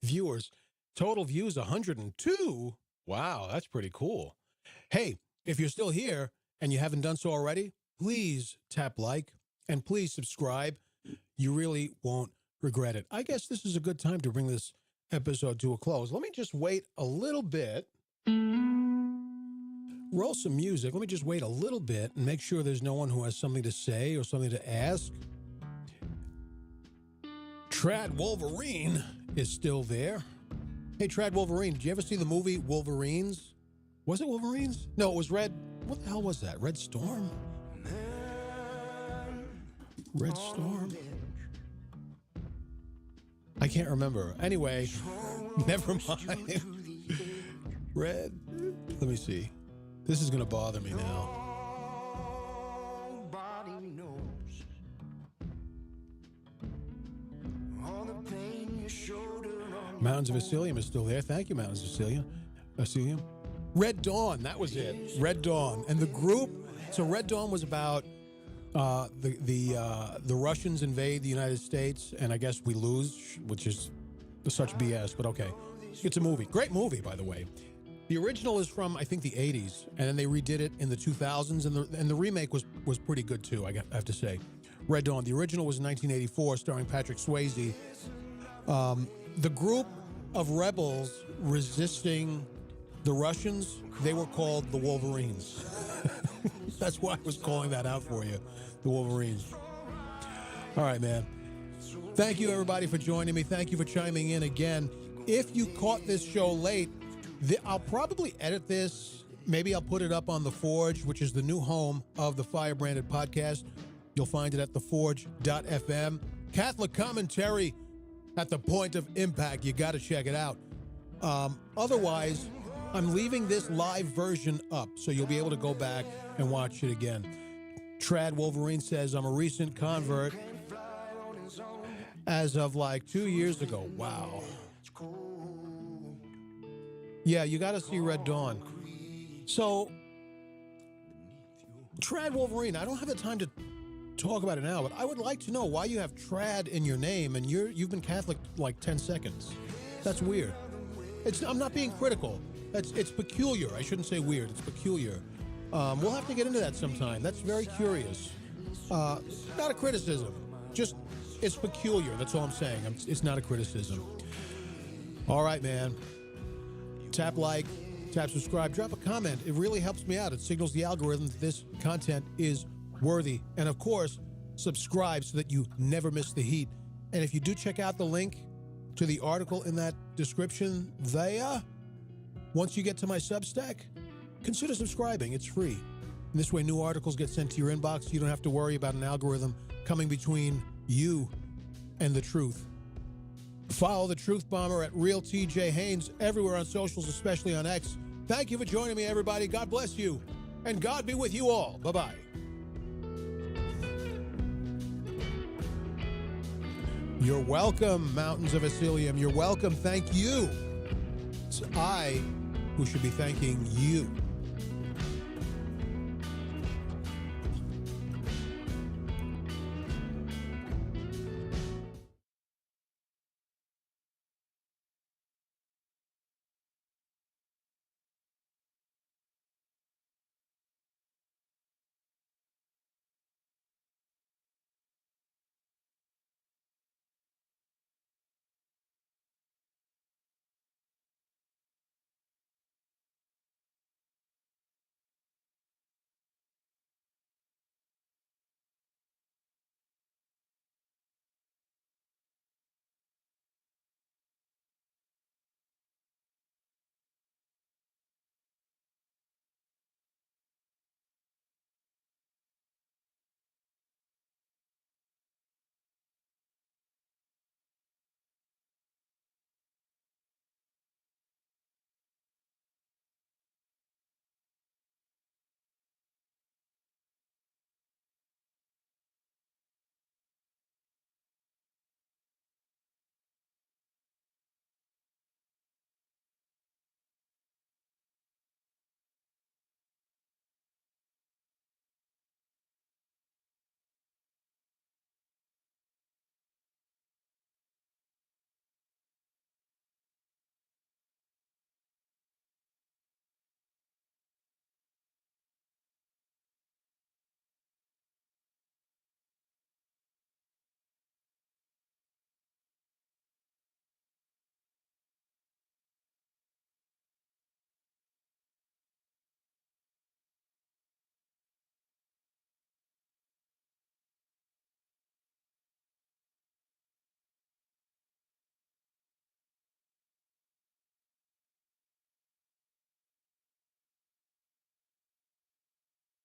viewers. Total views 102. Wow, that's pretty cool. Hey, if you're still here and you haven't done so already, please tap like and please subscribe. You really won't regret it. I guess this is a good time to bring this episode to a close. Let me just wait a little bit. Roll some music. Let me just wait a little bit and make sure there's no one who has something to say or something to ask. Trad Wolverine is still there. Hey, Trad Wolverine, did you ever see the movie Wolverines? Was it Wolverines? No, it was Red. What the hell was that? Red Storm? Red Storm? I can't remember. Anyway, never mind. Red. Let me see. This is going to bother me now. Mountains of Icilium is still there. Thank you, Mountains of Icilium. Red Dawn, that was it. Red Dawn. And the group, so Red Dawn was about the Russians invade the United States, and I guess we lose, which is such BS, but okay. It's a movie. Great movie, by the way. The original is from, I think, the 80s, and then they redid it in the 2000s, and the remake was pretty good, too, I have to say. Red Dawn. The original was in 1984, starring Patrick Swayze. The group of rebels resisting the Russians, they were called the Wolverines. That's why I was calling that out for you, the Wolverines. All right, man. Thank you, everybody, for joining me. Thank you for chiming in again. If you caught this show late, I'll probably edit this. Maybe I'll put it up on The Forge, which is the new home of the Firebranded podcast. You'll find it at theforge.fm. Catholic commentary at the point of impact. You got to check it out. Otherwise, I'm leaving this live version up, so you'll be able to go back and watch it again. Trad Wolverine says, I'm a recent convert as of like 2 years ago. Wow. Yeah, you got to see Red Dawn. So, Trad Wolverine, I don't have the time to talk about it now, but I would like to know why you have Trad in your name and you've been Catholic like 10 seconds. That's weird. I'm not being critical. It's peculiar. I shouldn't say weird. It's peculiar. We'll have to get into that sometime. That's very curious. Not a criticism. Just, it's peculiar. That's all I'm saying. It's not a criticism. All right, man. Tap like, tap subscribe, drop a comment. It really helps me out. It signals the algorithm that this content is worthy. And of course, subscribe so that you never miss the heat. And if you do check out the link to the article in that description there, once you get to my Substack, consider subscribing. It's free. And this way, new articles get sent to your inbox. You don't have to worry about an algorithm coming between you and the truth. Follow the Truth Bomber at Real TJ Haynes everywhere on socials, especially on X. Thank you for joining me, everybody. God bless you, and God be with you all. Bye-bye. You're welcome, Mountains of Asilium. You're welcome. Thank you. It's I who should be thanking you.